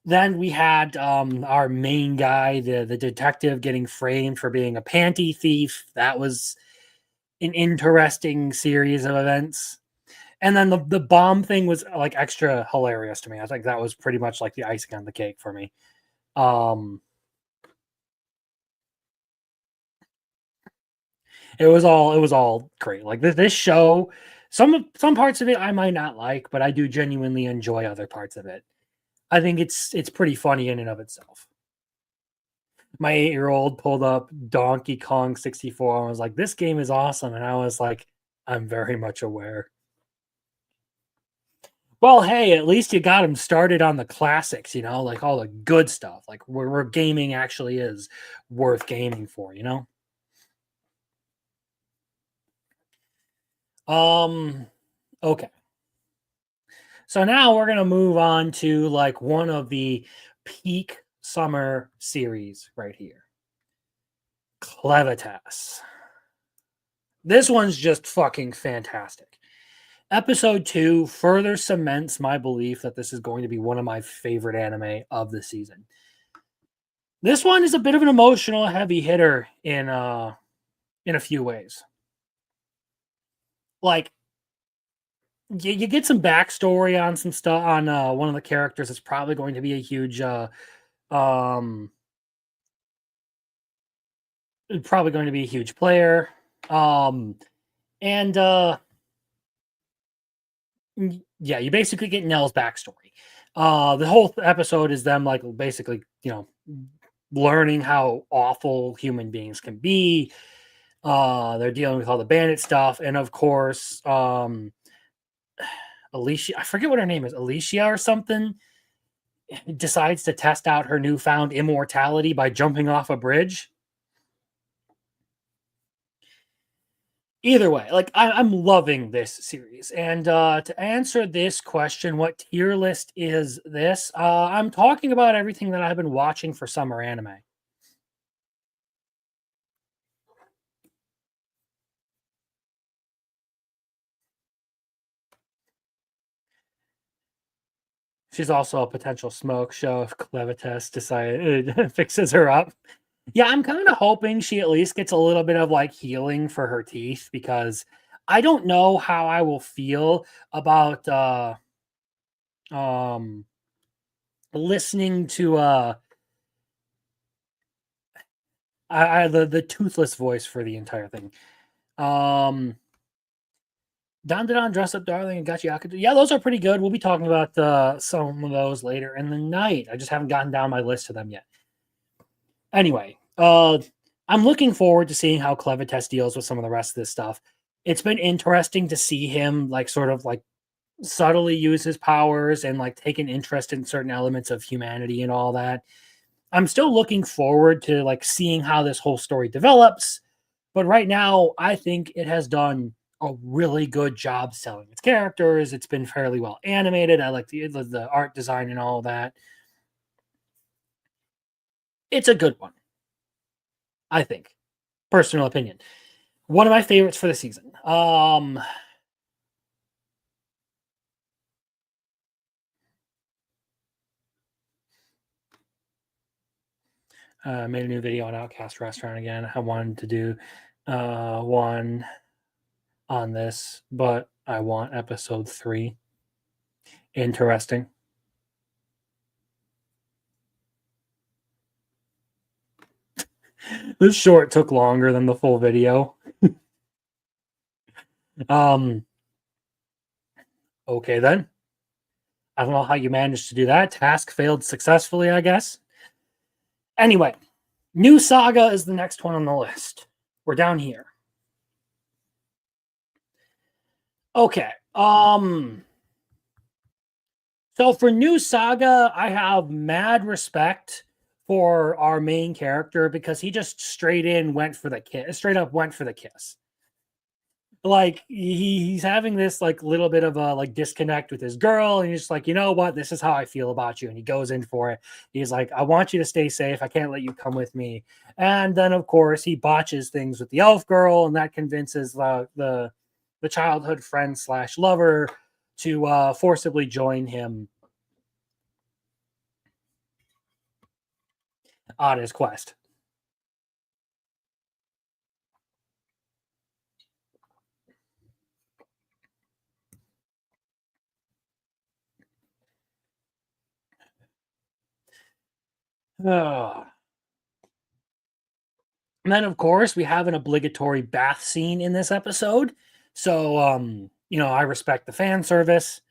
Then we had our main guy, the detective, getting framed for being a panty thief. That was an interesting series of events. And then the bomb thing was like extra hilarious to me. I think that was pretty much like the icing on the cake for me. It was all great. Like this show, some parts of it I might not like, but I do genuinely enjoy other parts of it. I think it's pretty funny in and of itself. My 8-year-old pulled up Donkey Kong 64 and was like, "This game is awesome," and I was like, "I'm very much aware." Well, hey, at least you got him started on the classics, like all the good stuff, like where gaming actually is worth gaming for, Okay. So now we're going to move on to like one of the peak summer series right here. Clevitas. This one's just fucking fantastic. Episode 2 further cements my belief that this is going to be one of my favorite anime of the season. This one is a bit of an emotional heavy hitter in a few ways. Like, you get some backstory on some stuff on one of the characters that's probably going to be a huge probably going to be a huge player. Yeah, you basically get Nell's backstory. The whole episode is them like basically, learning how awful human beings can be. They're dealing with all the bandit stuff, and of course, Alicia, I forget what her name is, Alicia or something, decides to test out her newfound immortality by jumping off a bridge. Either way, like I'm loving this series. And to answer this question, what tier list is this? I'm talking about everything that I've been watching for summer anime. She's also a potential smoke show if Clevitas fixes her up. Yeah, I'm kind of hoping she at least gets a little bit of like healing for her teeth, because I don't know how I will feel about listening to the toothless voice for the entire thing. Dandadan, Dress Up Darling, and Gachi Yakuza. Yeah, those are pretty good. We'll be talking about some of those later in the night. I just haven't gotten down my list of them yet. Anyway, I'm looking forward to seeing how Clevitas deals with some of the rest of this stuff. It's been interesting to see him like sort of like subtly use his powers and like take an interest in certain elements of humanity and all that. I'm still looking forward to like seeing how this whole story develops, but right now I think it has done a really good job selling its characters. It's been fairly well animated. I like the art design and all that. It's a good one, I think. Personal opinion. One of my favorites for the season. Made a new video on Outcast Restaurant again. I wanted to do one on this, but I want episode 3. Interesting. This short took longer than the full video. Okay then. I don't know how you managed to do that. Task failed successfully, I guess. Anyway, New Saga is the next one on the list. We're down here. Okay. So for New Saga, I have mad respect for our main character because he just straight up went for the kiss. Like he's having this like little bit of a like disconnect with his girl, and he's just like, you know what, this is how I feel about you, and he goes in for it. He's like, I want you to stay safe, I can't let you come with me. And then of course he botches things with the elf girl, and that convinces the childhood friend / lover to forcibly join him on his quest. And then, of course, we have an obligatory bath scene in this episode. So, I respect the fan service.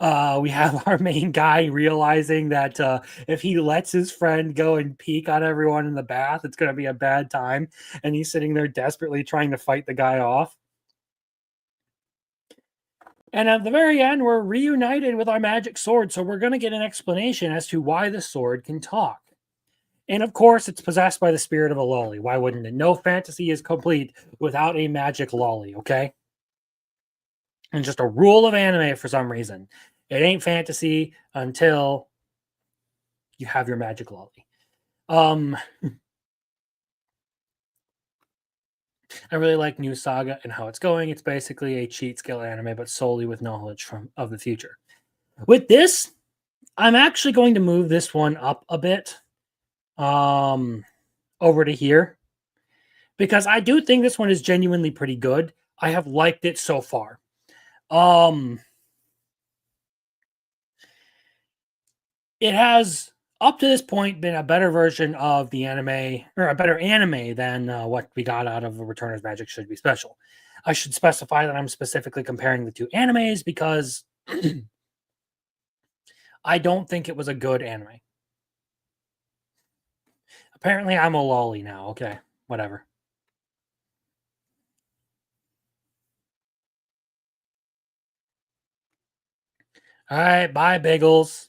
We have our main guy realizing that if he lets his friend go and peek on everyone in the bath, it's going to be a bad time. And he's sitting there desperately trying to fight the guy off. And at the very end, we're reunited with our magic sword. So we're going to get an explanation as to why the sword can talk. And of course, it's possessed by the spirit of a lolly. Why wouldn't it? No fantasy is complete without a magic lolly, okay? And just a rule of anime for some reason. It ain't fantasy until you have your magic lolly. I really like New Saga and how it's going. It's basically a cheat skill anime, but solely with knowledge of the future. With this, I'm actually going to move this one up a bit. Over to here, because I do think this one is genuinely pretty good. I have liked it so far. It has up to this point been a better version of the anime, or a better anime than what we got out of Returner's Magic Should Be Special. I should specify that I'm specifically comparing the two animes because I don't think it was a good anime. Apparently, I'm a lolly now. Okay, whatever. All right, bye, Biggles.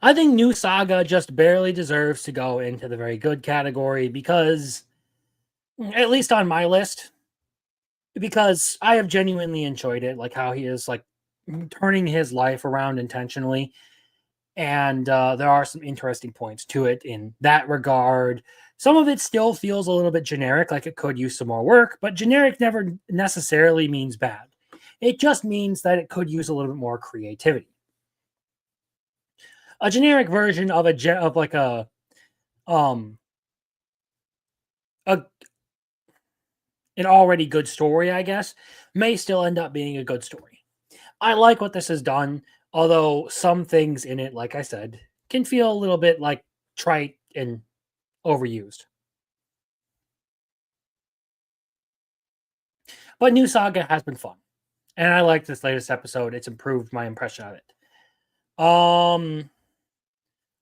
I think New Saga just barely deserves to go into the very good category because, at least on my list, because I have genuinely enjoyed it, like how he is like turning his life around intentionally. And there are some interesting points to it in that regard. Some of it still feels a little bit generic, like it could use some more work, but generic never necessarily means bad. It just means that it could use a little bit more creativity. A generic version of an already good story, I guess, may still end up being a good story. I like what this has done, although some things in it, like I said, can feel a little bit like trite and overused. But New Saga has been fun. And I like this latest episode. It's improved my impression of it.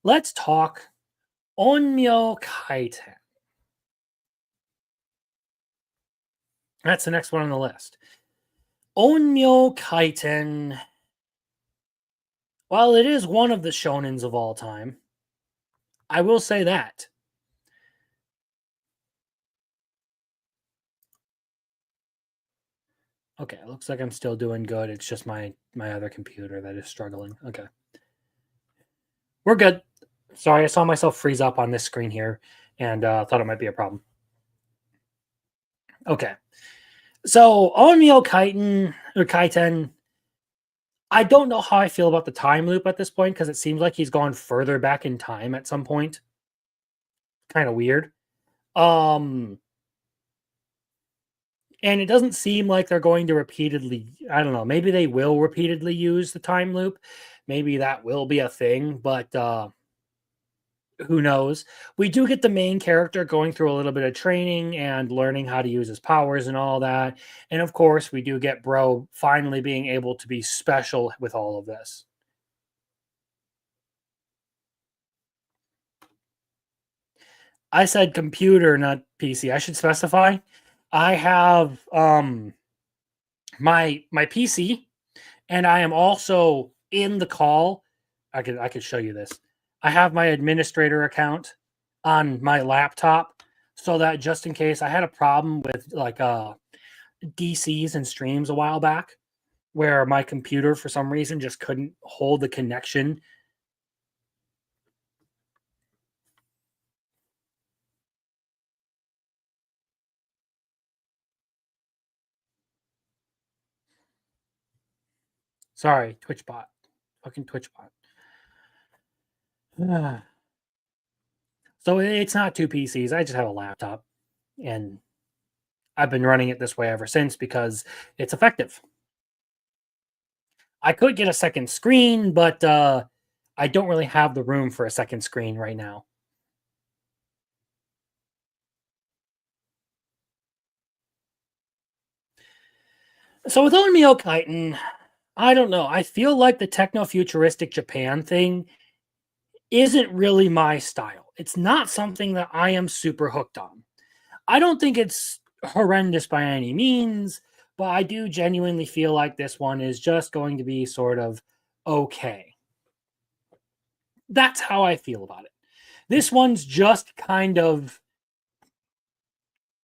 Let's talk Onmyo Kaiten. That's the next one on the list. Onmyo Kaiten, while it is one of the shonens of all time, I will say that. Okay, it looks like I'm still doing good. It's just my other computer that is struggling. Okay. We're good. Sorry, I saw myself freeze up on this screen here and thought it might be a problem. Okay. So, Onmyo Kaiten, I don't know how I feel about the time loop at this point because it seems like he's gone further back in time at some point. Kind of weird. And it doesn't seem like they're going to repeatedly, I don't know, maybe they will repeatedly use the time loop. Maybe that will be a thing, but who knows? We do get the main character going through a little bit of training and learning how to use his powers and all that. And of course, we do get Bro finally being able to be special with all of this. I said computer, not PC. I should specify. I have my PC, and I am also in the call. I could show you this. I have my administrator account on my laptop so that just in case I had a problem with like DCs and streams a while back where my computer for some reason just couldn't hold the connection. Sorry, TwitchBot. Fucking TwitchBot. So it's not two PCs. I just have a laptop. And I've been running it this way ever since because it's effective. I could get a second screen, but I don't really have the room for a second screen right now. So with Onmyo Kaiten, I don't know. I feel like the techno-futuristic Japan thing isn't really my style. It's not something that I am super hooked on. I don't think it's horrendous by any means, but I do genuinely feel like this one is just going to be sort of okay. That's how I feel about it. This one's just kind of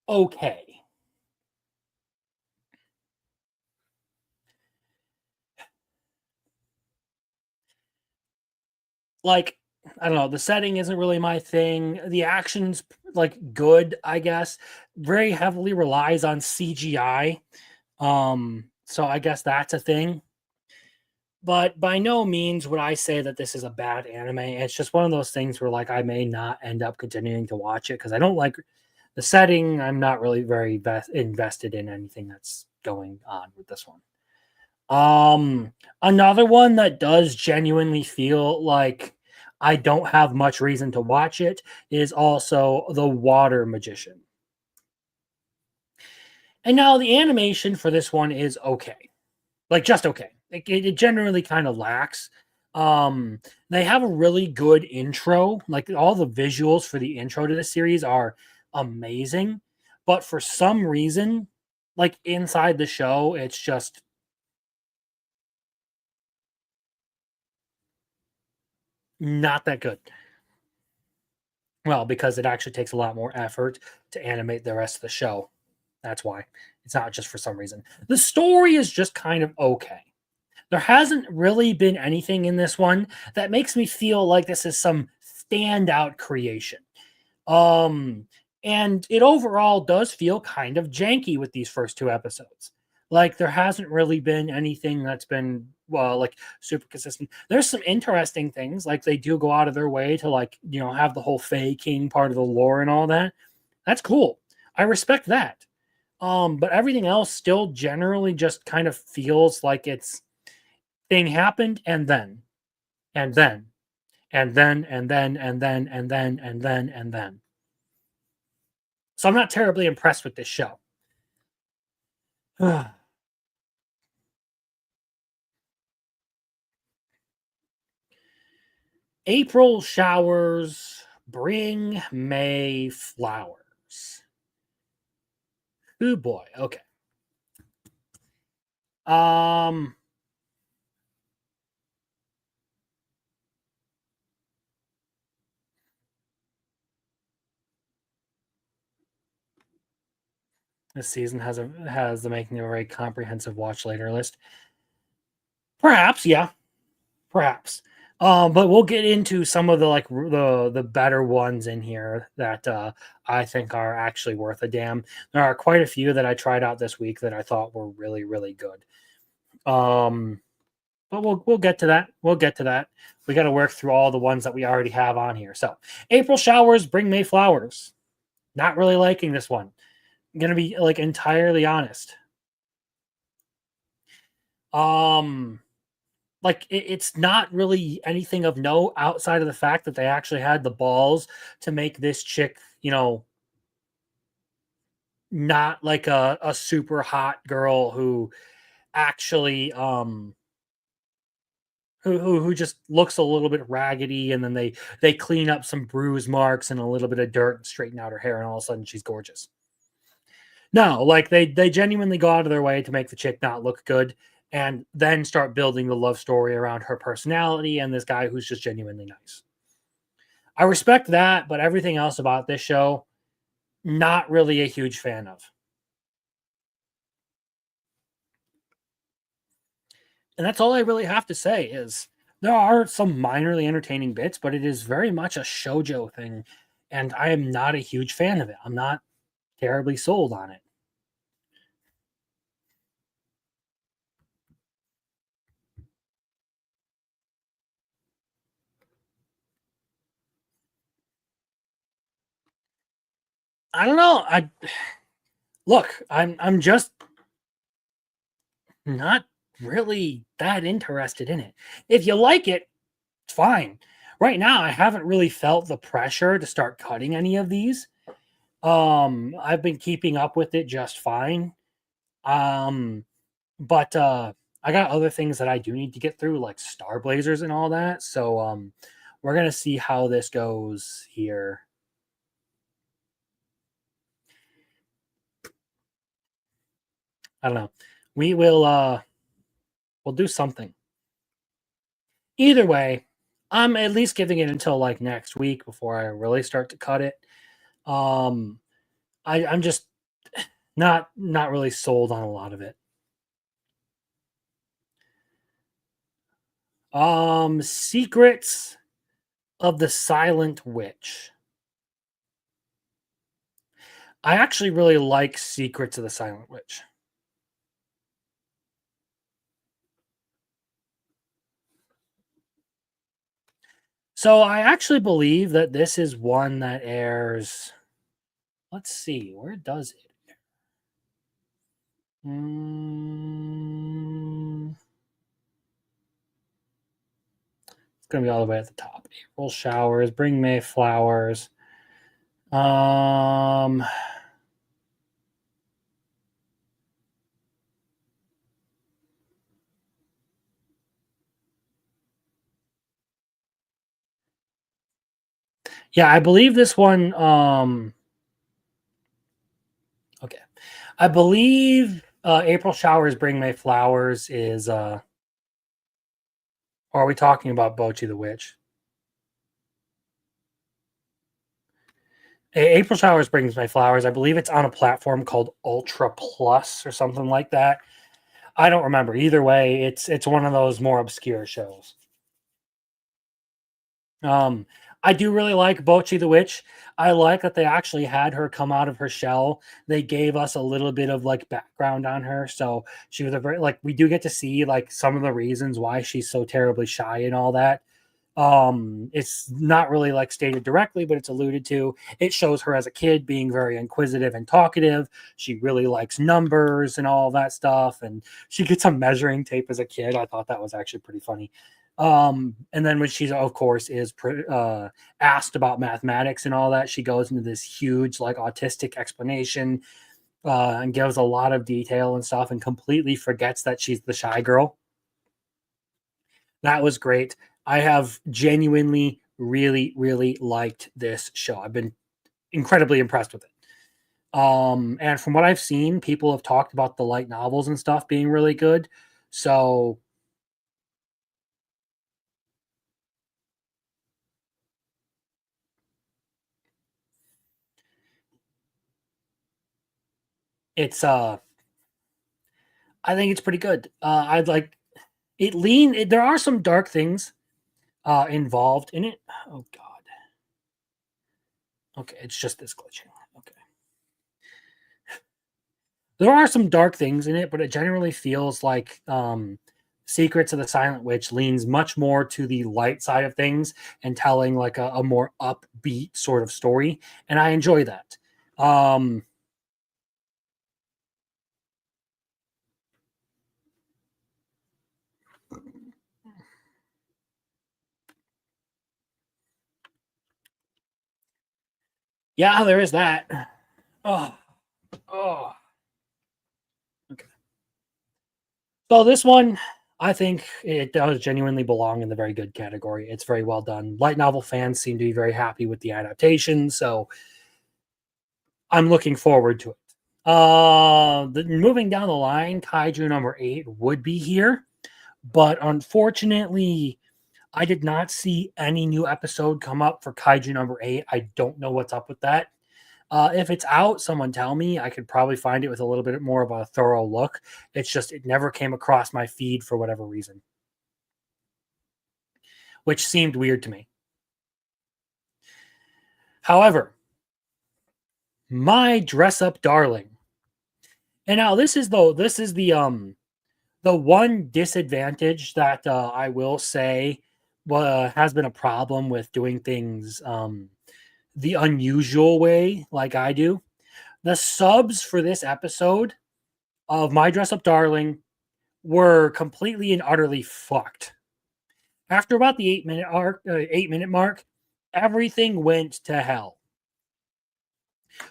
okay. Like, I don't know, the setting isn't really my thing. The action's like good, I guess. Very heavily relies on CGI. So I guess that's a thing. But by no means would I say that this is a bad anime. It's just one of those things where like I may not end up continuing to watch it because I don't like the setting. I'm not really very invested in anything that's going on with this one. Another one that does genuinely feel like I don't have much reason to watch it is also The Water Magician. And now the animation for this one is okay. Like just okay. It generally kind of lacks. They have a really good intro. Like all the visuals for the intro to the series are amazing, but for some reason, like inside the show, it's just not that good. Well, because it actually takes a lot more effort to animate the rest of the show. That's why. It's not just for some reason. The story is just kind of okay. There hasn't really been anything in this one that makes me feel like this is some standout creation. And it overall does feel kind of janky with these first two episodes. Like there hasn't really been anything that's been like super consistent. There's some interesting things, like they do go out of their way to like, you know, have the whole Fae King part of the lore and all that. That's cool. I respect that. But everything else still generally just kind of feels like it's thing happened and then and then and then and then and then and then and then and then. So I'm not terribly impressed with this show. April showers bring May flowers. Oh boy. Okay. This season has the making of a very comprehensive watch later list. Perhaps, yeah. Perhaps. But we'll get into some of the like the better ones in here that I think are actually worth a damn. There are quite a few that I tried out this week that I thought were really, really good. But we'll get to that. We'll get to that. We got to work through all the ones that we already have on here. So, April showers bring May flowers. Not really liking this one. I'm gonna be like entirely honest. Like it's not really anything of note outside of the fact that they actually had the balls to make this chick, you know, not like a super hot girl who actually who just looks a little bit raggedy, and then they clean up some bruise marks and a little bit of dirt and straighten out her hair, and all of a sudden she's gorgeous. No, like they genuinely go out of their way to make the chick not look good, and then start building the love story around her personality and this guy who's just genuinely nice. I respect that, but everything else about this show, not really a huge fan of. And that's all I really have to say is there are some minorly entertaining bits, but it is very much a shoujo thing, and I am not a huge fan of it. I'm not terribly sold on it. I don't know. I'm just not really that interested in it. If you like it, it's fine. Right now, I haven't really felt the pressure to start cutting any of these. I've been keeping up with it just fine. But I got other things that I do need to get through, like Star Blazers and all that. So we're gonna see how this goes here. I don't know. We'll do something. Either way, I'm at least giving it until like next week before I really start to cut it. I'm just not really sold on a lot of it. Secrets of the Silent Witch. I actually really like Secrets of the Silent Witch. So I actually believe that this is one that airs. Let's see, where does it air? It's gonna be all the way at the top. April showers bring May flowers. Yeah, I believe this one. Okay, I believe April Showers Bring May Flowers is. Or are we talking about Bochi the Witch? April Showers Brings May Flowers. I believe it's on a platform called Ultra Plus or something like that. I don't remember. Either way, it's one of those more obscure shows. I do really like Bochi the Witch. I like that they actually had her come out of her shell. They gave us a little bit of like background on her. So she was a very like we do get to see like some of the reasons why she's so terribly shy and all that. It's not really like stated directly, but it's alluded to. It shows her as a kid being very inquisitive and talkative. She really likes numbers and all that stuff, and she gets a measuring tape as a kid. I thought that was actually pretty funny. And then when she's of course is asked about mathematics and all that, she goes into this huge like autistic explanation and gives a lot of detail and stuff and completely forgets that she's the shy girl. That was great. I have genuinely really, really liked this show. I've been incredibly impressed with it. And from what I've seen, people have talked about the light novels and stuff being really good. So it's I think it's pretty good. I'd like it there are some dark things involved in it. Oh god. Okay, it's just this glitching. Okay. There are some dark things in it, but it generally feels like Secrets of the Silent Witch leans much more to the light side of things and telling like a more upbeat sort of story, and I enjoy that. Yeah, there is that. Oh, oh. Okay. So this one, I think it does genuinely belong in the very good category. It's very well done. Light novel fans seem to be very happy with the adaptation, so I'm looking forward to it. Moving down the line, Kaiju number 8 would be here, but unfortunately, I did not see any new episode come up for Kaiju number 8. I don't know what's up with that. If it's out, someone tell me. I could probably find it with a little bit more of a thorough look. It's just, it never came across my feed for whatever reason, which seemed weird to me. However, My Dress Up Darling. And now this is the one disadvantage that I will say has been a problem with doing things the unusual way like I do. The subs for this episode of My Dress Up Darling were completely and utterly fucked. After about the 8-minute mark, everything went to hell.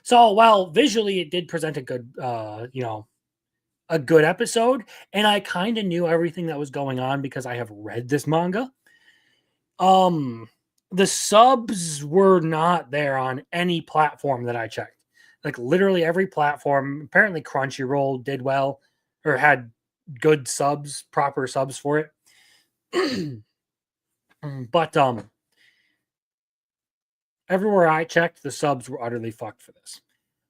So while visually it did present a good a good episode, and I kind of knew everything that was going on because I have read this manga. The subs were not there on any platform that I checked. Like literally every platform. Apparently Crunchyroll did well or had good subs, proper subs for it. But everywhere I checked, the subs were utterly fucked for this.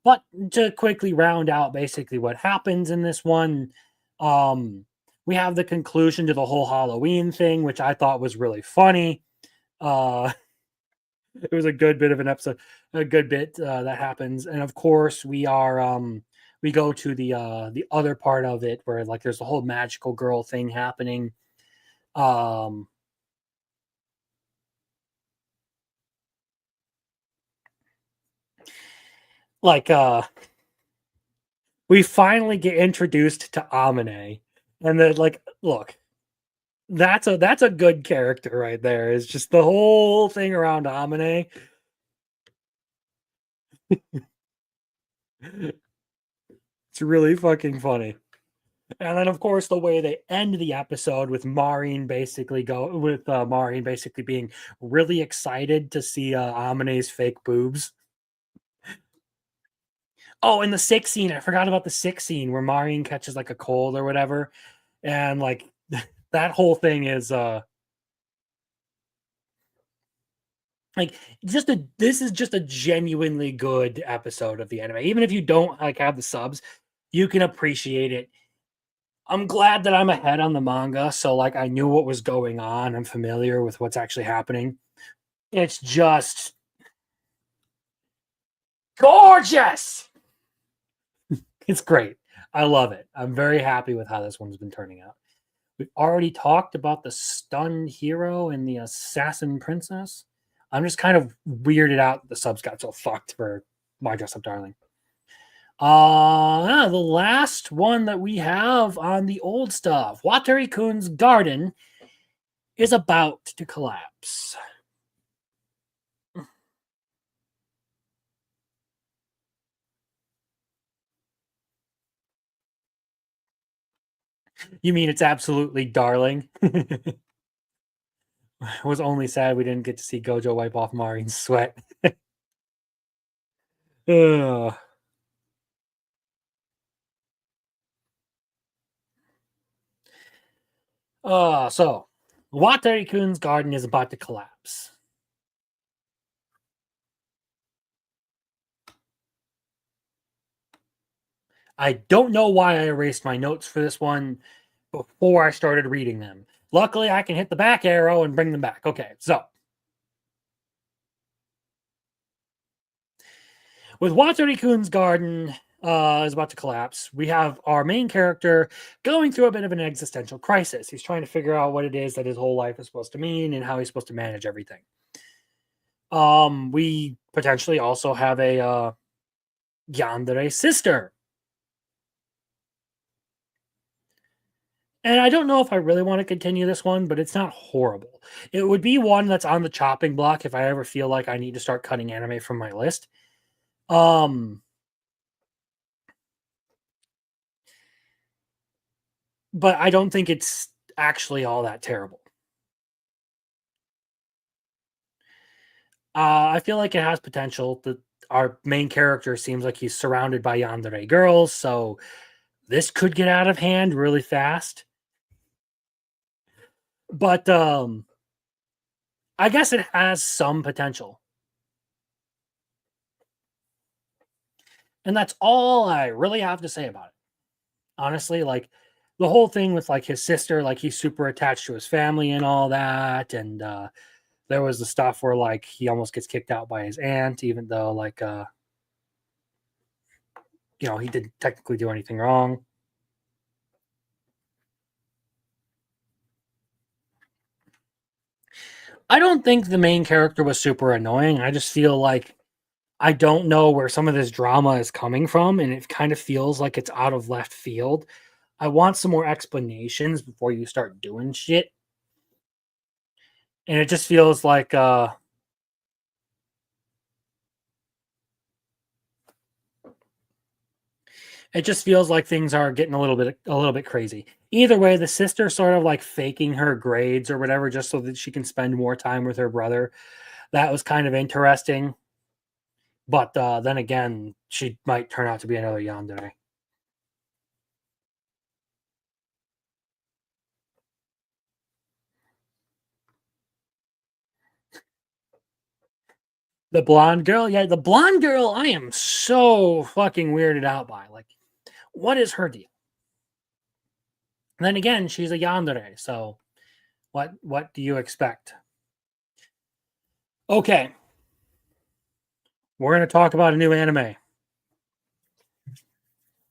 But to quickly round out basically what happens in this one, we have the conclusion to the whole Halloween thing, which I thought was really funny. It was a good bit of an episode, a good bit that happens, and of course we go to the other part of it where like there's the whole magical girl thing happening. We finally get introduced to Amine, and then like look. That's a good character right there. It's just the whole thing around Amine. It's really fucking funny. And then, of course, the way they end the episode with Maureen basically being really excited to see Amine's fake boobs. Oh, and the sick scene. I forgot about the sick scene where Maureen catches like a cold or whatever. And like that whole thing is like this is just a genuinely good episode of the anime. Even if you don't like have the subs, you can appreciate it. I'm glad that I'm ahead on the manga, so like I knew what was going on. I'm familiar with what's actually happening. It's just gorgeous. It's great. I love it. I'm very happy with how this one's been turning out. We've already talked about the stunned hero and the assassin princess. I'm just kind of weirded out that the subs got so fucked for My Dress Up Darling. The last one that we have on the old stuff, Watari-kun's garden, is about to collapse. You mean it's absolutely darling? I was only sad we didn't get to see Gojo wipe off Maureen's sweat. Ugh. So Watari-kun's garden is about to collapse. I don't know why I erased my notes for this one before I started reading them. Luckily, I can hit the back arrow and bring them back. Okay, so with Watari-kun's garden is about to collapse, we have our main character going through a bit of an existential crisis. He's trying to figure out what it is that his whole life is supposed to mean and how he's supposed to manage everything. We potentially also have a Yandere sister. And I don't know if I really want to continue this one, but it's not horrible. It would be one that's on the chopping block if I ever feel like I need to start cutting anime from my list. But I don't think it's actually all that terrible. I feel like it has potential. Our main character seems like he's surrounded by yandere girls, so this could get out of hand really fast. But I guess it has some potential. And that's all I really have to say about it. Honestly, like the whole thing with like his sister, like he's super attached to his family and all that. And there was the stuff where like he almost gets kicked out by his aunt, even though like he didn't technically do anything wrong. I don't think the main character was super annoying. I just feel like I don't know where some of this drama is coming from, and it kind of feels like it's out of left field. I want some more explanations before you start doing shit. And it just feels like things are getting a little bit crazy. Either way, the sister sort of like faking her grades or whatever just so that she can spend more time with her brother. That was kind of interesting. But then again, she might turn out to be another yandere. The blonde girl? Yeah, the blonde girl, I am so fucking weirded out by. Like, what is her deal? And then again, she's a yandere, so what do you expect? Okay. We're going to talk about a new anime.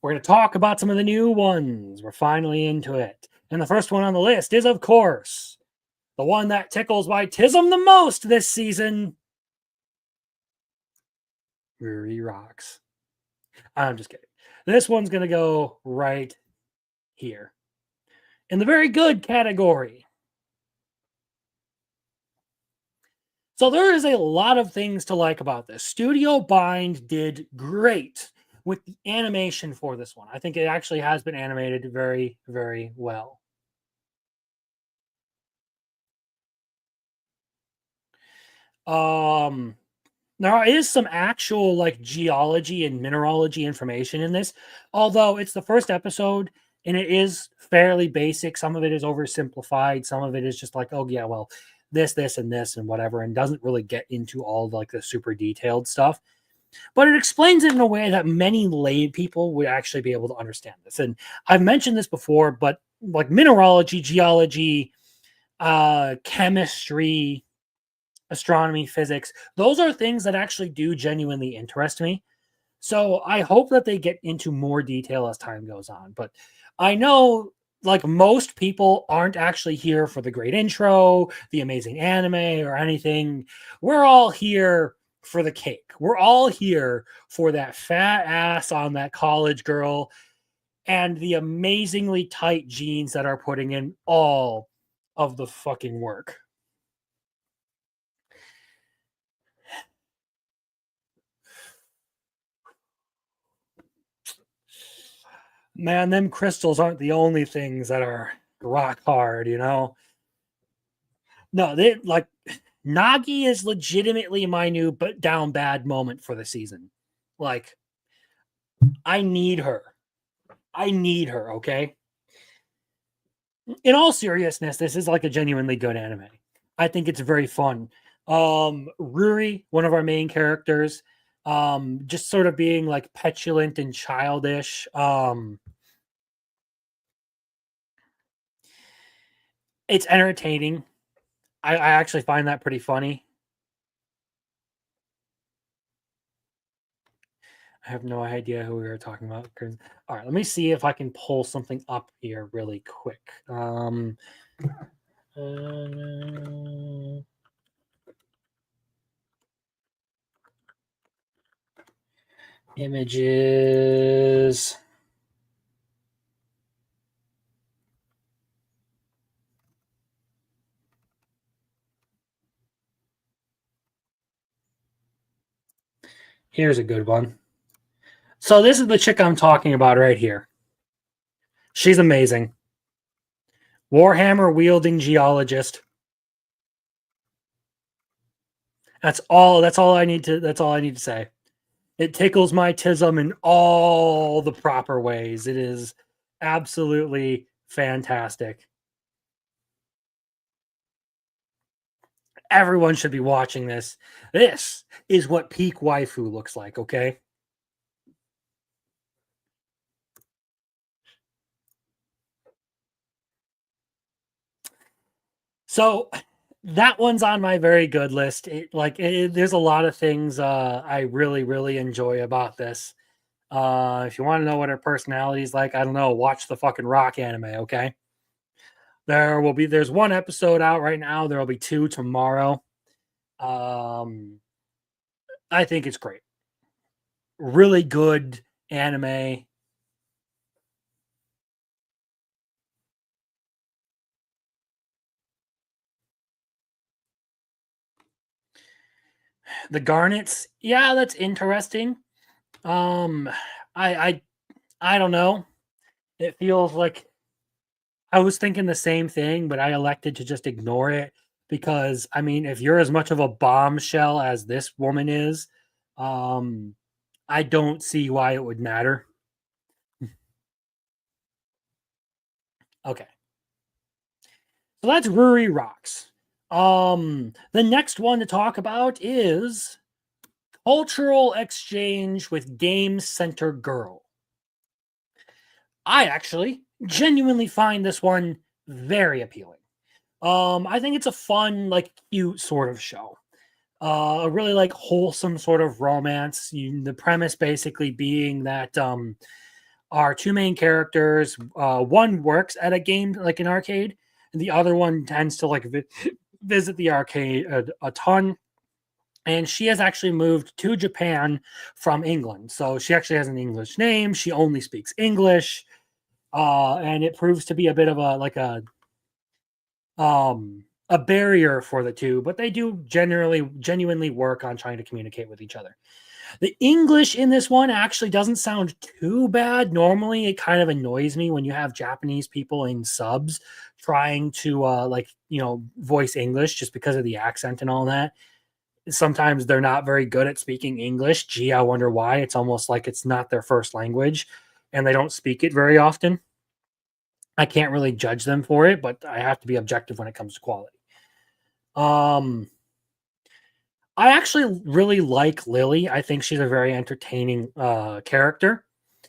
We're going to talk about some of the new ones. We're finally into it. And the first one on the list is, of course, the one that tickles my tism the most this season. Ruri rocks. I'm just kidding. This one's going to go right here in the very good category. So there is a lot of things to like about this. Studio Bind did great with the animation for this one. I think it actually has been animated very, very well. There is some actual like geology and mineralogy information in this, although it's the first episode and it is fairly basic. Some of it is oversimplified. Some of it is just like, oh yeah, well, this, and this, and whatever, and doesn't really get into all like the super detailed stuff. But it explains it in a way that many lay people would actually be able to understand this. And I've mentioned this before, but like mineralogy, geology, chemistry, astronomy, physics, those are things that actually do genuinely interest me. So I hope that they get into more detail as time goes on. But I know like most people aren't actually here for the great intro, the amazing anime, or anything. We're all here for the cake. We're all here for that fat ass on that college girl and the amazingly tight jeans that are putting in all of the fucking work. Man, them crystals aren't the only things that are rock hard, you know? No, they like Nagi is legitimately my new but down bad moment for the season. Like, I need her. I need her, okay? In all seriousness, this is like a genuinely good anime. I think it's very fun. Ruri, one of our main characters, just sort of being like petulant and childish. It's entertaining. I actually find that pretty funny. I have no idea who we were talking about. All right, let me see if I can pull something up here really quick. Images. Here's a good one. So this is the chick I'm talking about right here. She's amazing. Warhammer wielding geologist. That's all I need to say. It tickles my tism in all the proper ways. It is absolutely fantastic. Everyone should be watching this. This is what peak waifu looks like, okay? So that one's on my very good list. There's a lot of things I really, really enjoy about this. If you want to know what her personality is like, I don't know, watch the fucking Rock anime, okay? There's one episode out right now. There will be 2 tomorrow. I think it's great. Really good anime. The Garnets, yeah, that's interesting. I don't know. It feels like I was thinking the same thing, but I elected to just ignore it because, I mean, if you're as much of a bombshell as this woman is, I don't see why it would matter. Okay. So that's Ruri Rocks. The next one to talk about is Cultural Exchange with Game Center Girl. I actually genuinely find this one very appealing. I think it's a fun, like, cute sort of show. A really like wholesome sort of romance. The premise basically being that our 2 main characters, one works at a game like an arcade, and the other one tends to like visit the arcade a ton. And she has actually moved to Japan from England. So she actually has an English name. She only speaks English. And it proves to be a bit of a barrier for the 2, but they do genuinely work on trying to communicate with each other. The English in this one actually doesn't sound too bad. Normally, it kind of annoys me when you have Japanese people in subs trying to voice English just because of the accent and all that. Sometimes they're not very good at speaking English. Gee, I wonder why. It's almost like it's not their first language and they don't speak it very often. I can't really judge them for it, but I have to be objective when it comes to quality. I actually really like Lily. I think she's a very entertaining character.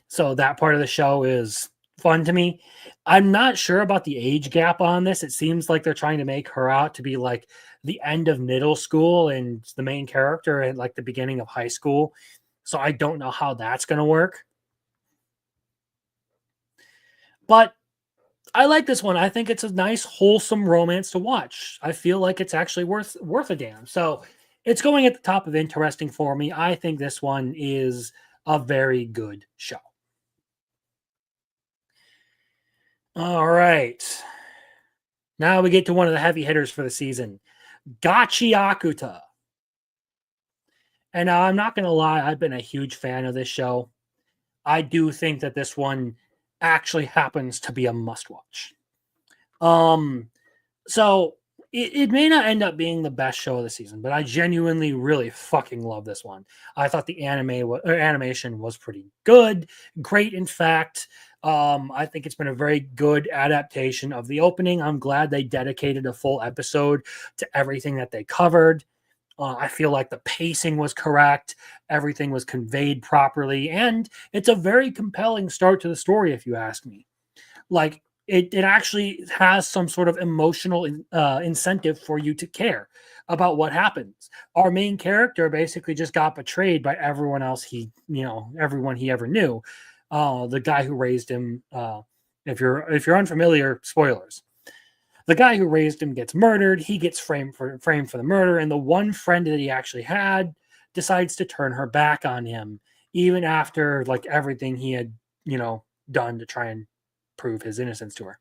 So that part of the show is fun to me. I'm not sure about the age gap on this. It seems like they're trying to make her out to be like the end of middle school and the main character at like the beginning of high school. So I don't know how that's going to work. But I like this one. I think it's a nice, wholesome romance to watch. I feel like it's actually worth a damn. So it's going at the top of interesting for me. I think this one is a very good show. All right. Now we get to one of the heavy hitters for the season. Gachiakuta. And I'm not going to lie, I've been a huge fan of this show. I do think that this one actually happens to be a must-watch. So it may not end up being the best show of the season, but I genuinely really fucking love this one. I thought the animation was pretty good, great in fact. I think it's been a very good adaptation of the opening. I'm glad they dedicated a full episode to everything that they covered. I feel like the pacing was correct. Everything was conveyed properly. And it's a very compelling start to the story, if you ask me. Like, it actually has some sort of emotional incentive for you to care about what happens. Our main character basically just got betrayed by everyone else everyone he ever knew. The guy who raised him, if you're unfamiliar, spoilers. The guy who raised him gets murdered. He gets framed for the murder, and the one friend that he actually had decides to turn her back on him, even after like everything he had, done to try and prove his innocence to her.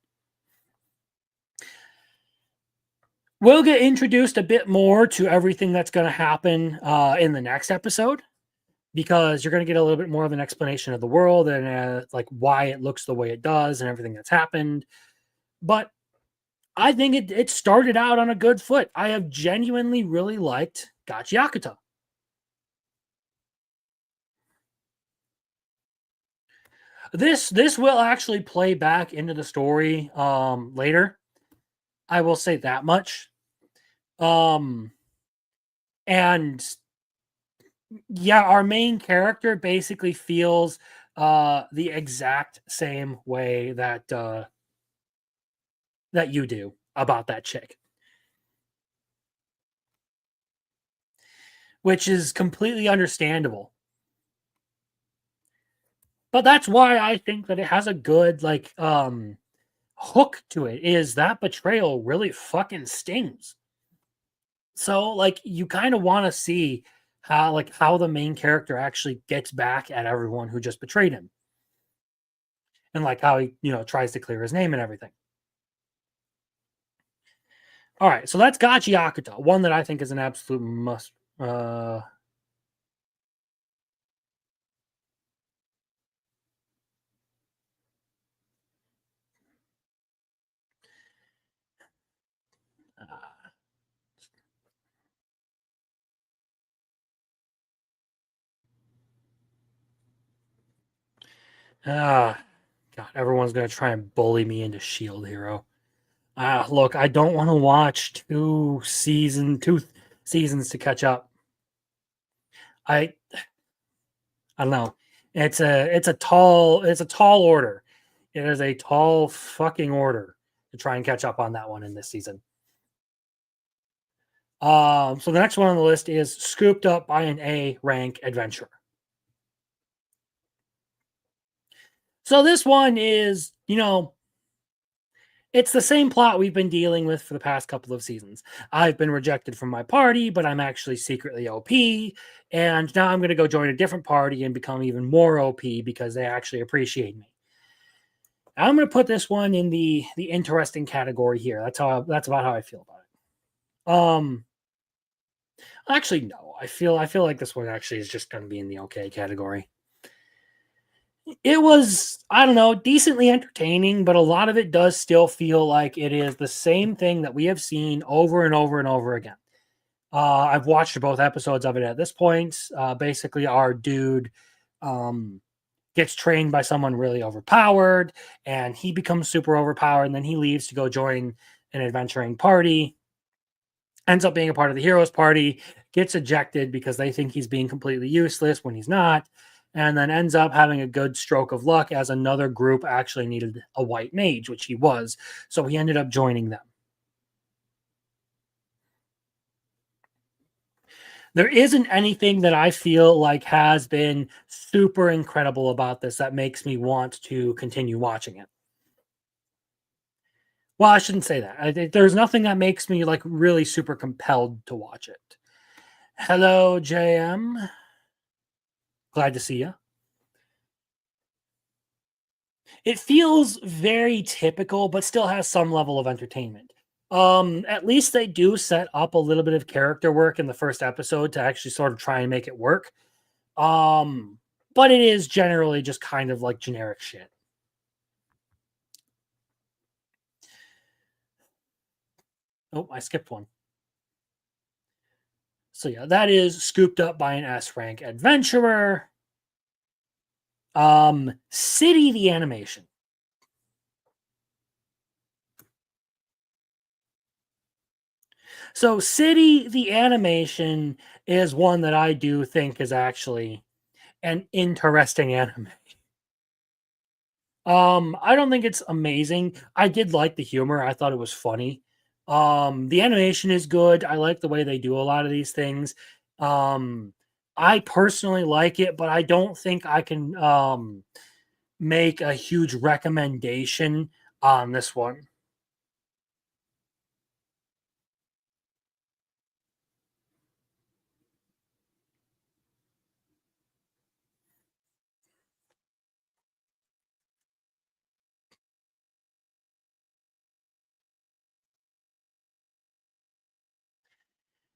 We'll get introduced a bit more to everything that's going to happen in the next episode, because you're going to get a little bit more of an explanation of the world and like why it looks the way it does and everything that's happened. But I think it started out on a good foot. I have genuinely really liked Gachiakuta. This will actually play back into the story later. I will say that much. And yeah, our main character basically feels the exact same way that you do about that chick, which is completely understandable. But that's why I think that it has a good hook to it, is that betrayal really fucking stings. So like you kind of want to see how the main character actually gets back at everyone who just betrayed him. And like how he, tries to clear his name and everything. All right, so that's Gachiakuta, one that I think is an absolute must. God, everyone's going to try and bully me into Shield Hero. Look, I don't want to watch two seasons to catch up. I don't know. It's a tall order. It is a tall fucking order to try and catch up on that one in this season. So the next one on the list is Scooped Up by an A rank adventurer. So this one is, it's the same plot we've been dealing with for the past couple of seasons. I've been rejected from my party, but I'm actually secretly OP. And now I'm going to go join a different party and become even more OP because they actually appreciate me. I'm going to put this one in the interesting category here. That's about how I feel about it. Actually, no. I feel like this one actually is just going to be in the okay category. It was, I don't know, decently entertaining, but a lot of it does still feel like it is the same thing that we have seen over and over and over again. I've watched both episodes of it at this point. Basically, our dude gets trained by someone really overpowered, and he becomes super overpowered, and then he leaves to go join an adventuring party, ends up being a part of the heroes party, gets ejected because they think he's being completely useless when he's not, and then ends up having a good stroke of luck as another group actually needed a white mage, which he was. So he ended up joining them. There isn't anything that I feel like has been super incredible about this that makes me want to continue watching it. Well, I shouldn't say that. There's nothing that makes me like really super compelled to watch it. Hello, JM. Glad to see you. It feels very typical, but still has some level of entertainment. At least they do set up a little bit of character work in the first episode to actually sort of try and make it work. But it is generally just kind of like generic shit. Oh, I skipped one. So yeah, that is scooped up by an S rank adventurer. City the animation. So City the animation is one that I do think is actually an interesting anime. I don't think it's amazing. I did like the humor. I thought it was funny. The animation is good. I like the way they do a lot of these things. I personally like it, but I don't think I can make a huge recommendation on this one.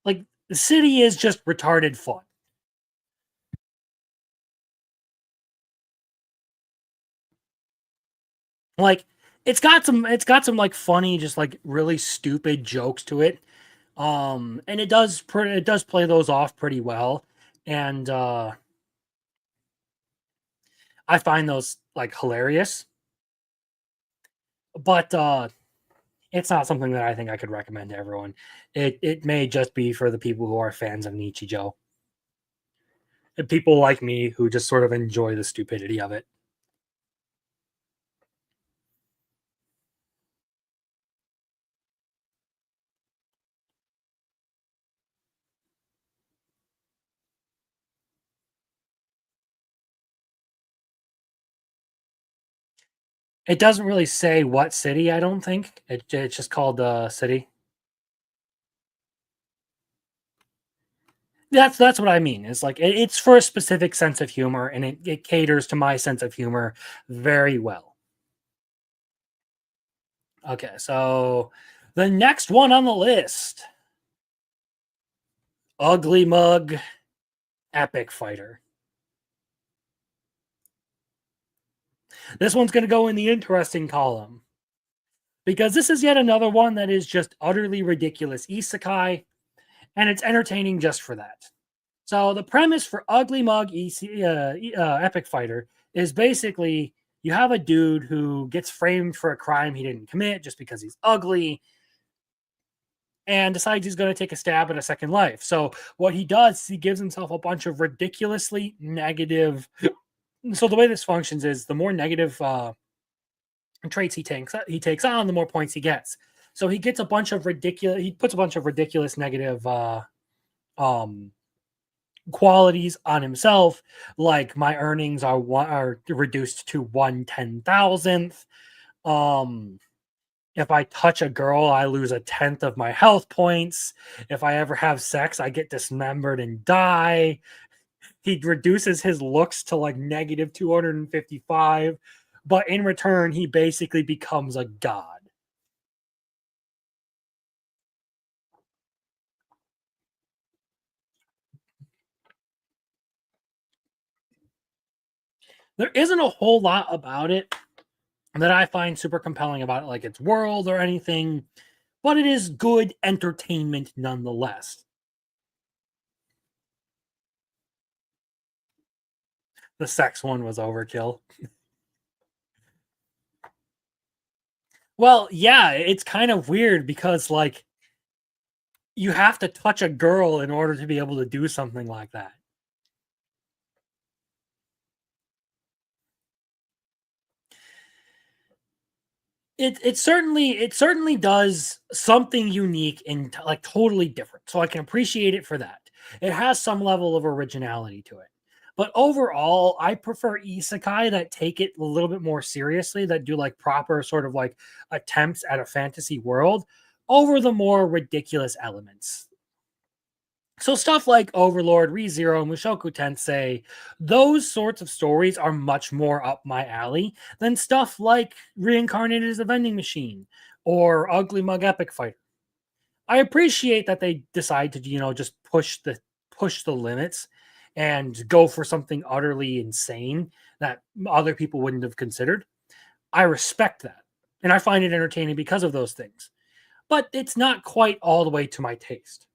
Like, the city is just retarded fun. Like, it's got some like funny, just like really stupid jokes to it. And it does play those off pretty well. And I find those like hilarious. But it's not something that I think I could recommend to everyone. It may just be for the people who are fans of Nichijou. And people like me who just sort of enjoy the stupidity of it. It doesn't really say what city, I don't think. It's just called City. That's what I mean. It's like it's for a specific sense of humor, and it caters to my sense of humor very well. Okay, so the next one on the list, Ugly Mug Epic Fighter. This one's going to go in the interesting column because this is yet another one that is just utterly ridiculous isekai, and it's entertaining just for that. So the premise for Ugly Mug Epic Fighter is basically you have a dude who gets framed for a crime he didn't commit just because he's ugly and decides he's going to take a stab at a second life. So what he does is he gives himself a bunch of ridiculously negative. So the way this functions is the more negative traits he takes on, the more points he gets. So he gets a bunch of ridiculous. He puts a bunch of ridiculous negative qualities on himself, like my earnings are reduced to 1/10,000th. If I touch a girl, I lose 1/10 of my health points. If I ever have sex, I get dismembered and die. He reduces his looks to like negative 255, but in return, he basically becomes a god. There isn't a whole lot about it that I find super compelling about it, like its world or anything, but it is good entertainment nonetheless. The sex one was overkill. Well, yeah, it's kind of weird because, like, you have to touch a girl in order to be able to do something like that. It certainly does something unique and like totally different. So I can appreciate it for that. It has some level of originality to it. But overall, I prefer isekai that take it a little bit more seriously, that do like proper sort of like attempts at a fantasy world over the more ridiculous elements. So stuff like Overlord, ReZero, Mushoku Tensei, those sorts of stories are much more up my alley than stuff like Reincarnated as a Vending Machine or Ugly Mug Epic Fighter. I appreciate that they decide to, just push the limits and go for something utterly insane that other people wouldn't have considered. I respect that. And I find it entertaining because of those things. But it's not quite all the way to my taste.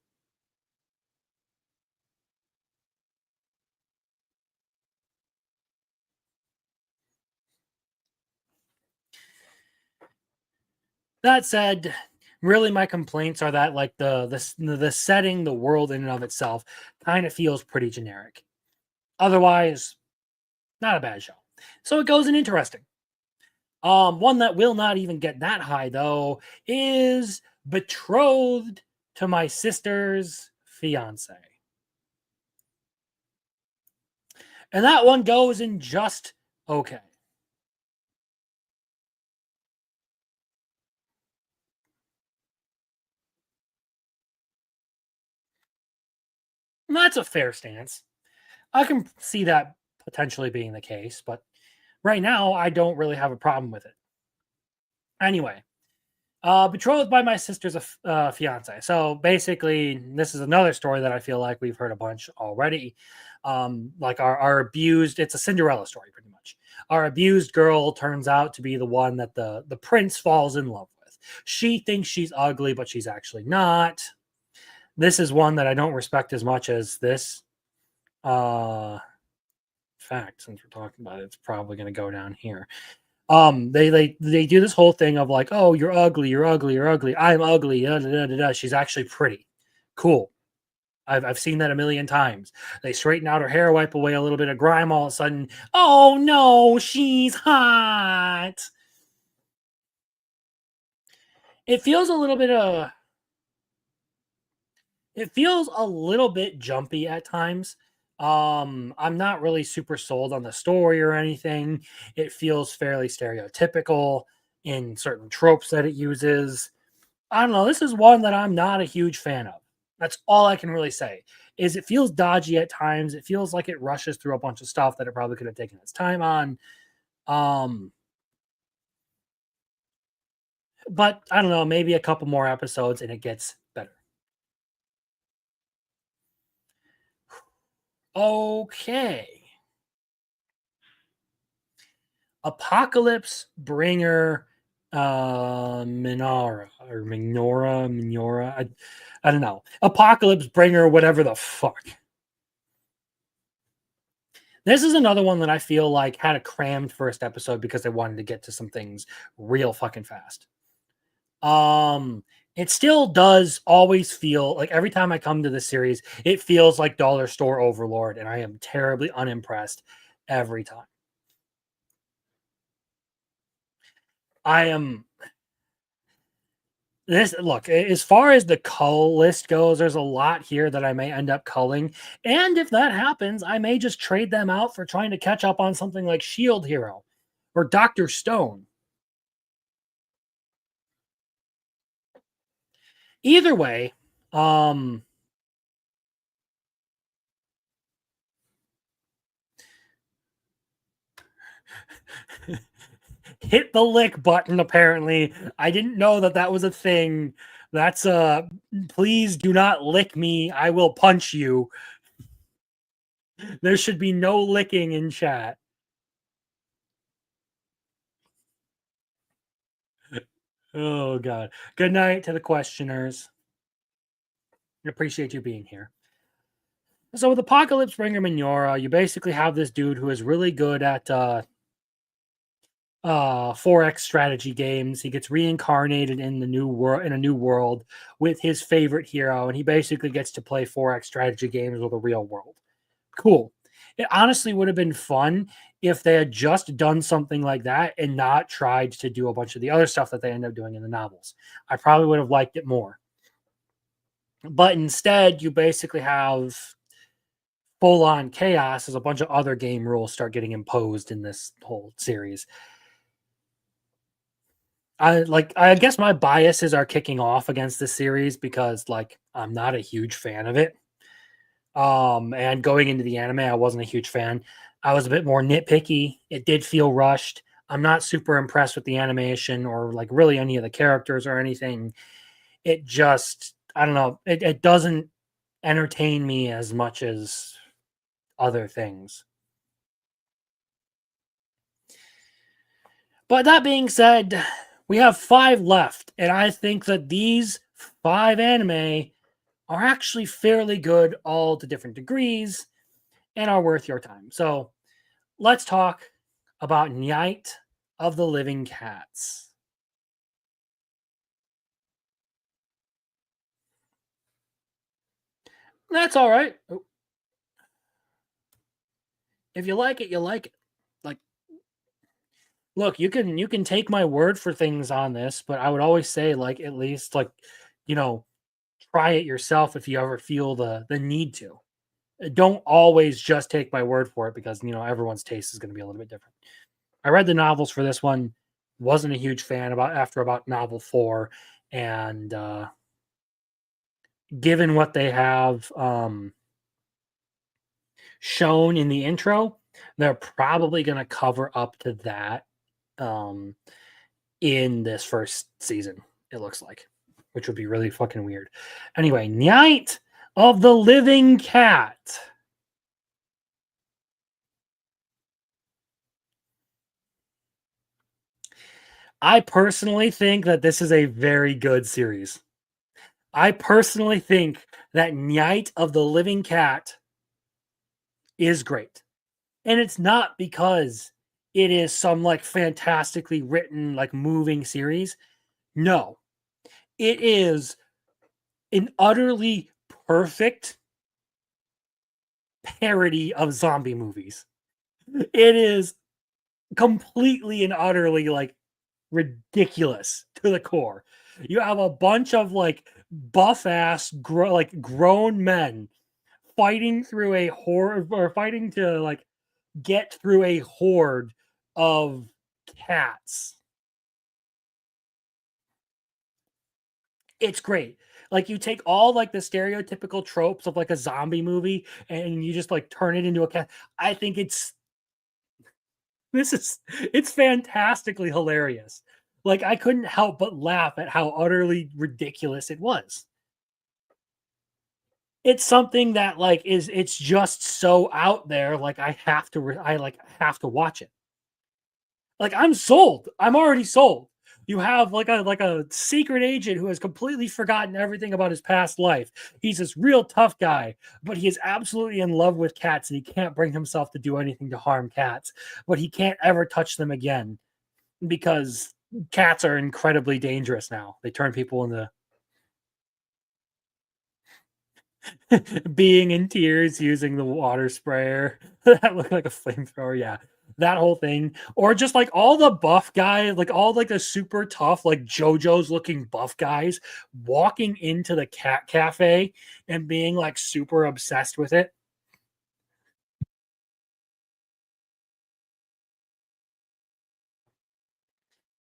That said, really my complaints are that like the setting, the world in and of itself kind of feels pretty generic. Otherwise, not a bad show. So it goes in interesting. One that will not even get that high though is Betrothed to My Sister's Fiance. And that one goes in just okay. And that's a fair stance. I can see that potentially being the case, but right now I don't really have a problem with it. Anyway, Betrothed by My Sister's Fiance. So basically, this is another story that I feel like we've heard a bunch already. Like our abused, it's a Cinderella story pretty much. Our abused girl turns out to be the one that the prince falls in love with. She thinks she's ugly, but she's actually not. This is one that I don't respect as much as this. Fact, since we're talking about it, it's probably going to go down here. They do this whole thing of like, oh, you're ugly, you're ugly, you're ugly. I'm ugly. Da, da, da, da, da. She's actually pretty. Cool. I've seen that a million times. They straighten out her hair, wipe away a little bit of grime. All of a sudden, oh no, she's hot. It feels a little bit jumpy at times. I'm not really super sold on the story or anything. It feels fairly stereotypical in certain tropes that it uses. I don't know. This is one that I'm not a huge fan of. That's all I can really say. Is it feels dodgy at times. It feels like it rushes through a bunch of stuff that it probably could have taken its time on. But I don't know, maybe a couple more episodes and it gets better. Okay. Apocalypse Bringer Minora. I don't know. Apocalypse Bringer, whatever the fuck. This is another one that I feel like had a crammed first episode because they wanted to get to some things real fucking fast. It still does always feel like every time I come to this series, it feels like Dollar Store Overlord, and I am terribly unimpressed every time. Look, as far as the cull list goes, there's a lot here that I may end up culling. And if that happens, I may just trade them out for trying to catch up on something like Shield Hero or Dr. Stone. Either way, hit the lick button, apparently. I didn't know that was a thing. That's please do not lick me. I will punch you. There should be no licking in chat. Oh God. Good night to the questioners. Appreciate you being here. So with Apocalypse Bringer Minora, you basically have this dude who is really good at 4X strategy games. He gets reincarnated in the new world, in a new world, with his favorite hero, and he basically gets to play 4X strategy games with a real world. Cool. It honestly would have been fun if they had just done something like that and not tried to do a bunch of the other stuff that they end up doing in the novels. I probably would have liked it more. But instead, you basically have full on chaos as a bunch of other game rules start getting imposed in this whole series. I guess my biases are kicking off against this series because I'm not a huge fan of it. And going into the anime, I wasn't a huge fan. I was a bit more nitpicky. It did feel rushed. I'm not super impressed with the animation or really any of the characters or anything. It just, I don't know. It doesn't entertain me as much as other things. But that being said, we have 5 left, and I think that these 5 anime are actually fairly good, all to different degrees, and are worth your time. So let's talk about Night of the Living Cats. That's all right. If you like it, you like it. Look, you can take my word for things on this, but I would always say at least try it yourself if you ever feel the need to. Don't always just take my word for it because everyone's taste is going to be a little bit different. I read the novels for this one, wasn't a huge fan after about novel 4, and given what they have shown in the intro, they're probably going to cover up to that in this first season, it looks like, which would be really fucking weird. Anyway, Night of the Living Cat. I personally think that this is a very good series. I personally think that Night of the Living Cat is great. And it's not because it is some fantastically written, moving series. No, it is an utterly perfect parody of zombie movies. It is completely and utterly ridiculous to the core. You have a bunch of buff ass grown men fighting through a horde or fighting to get through a horde of cats. It's great. You take all the stereotypical tropes of a zombie movie and you just turn it into a cat. I think it's fantastically hilarious. I couldn't help but laugh at how utterly ridiculous it was. It's something that it's just so out there. I have to watch it. I'm sold. I'm already sold. You have a secret agent who has completely forgotten everything about his past life. He's this real tough guy, but he is absolutely in love with cats and he can't bring himself to do anything to harm cats, but he can't ever touch them again because cats are incredibly dangerous now. They turn people into being in tears using the water sprayer that looked like a flamethrower. Yeah, that whole thing. Or just all the buff guys, all the super tough JoJo's looking buff guys walking into the cat cafe and being super obsessed with it.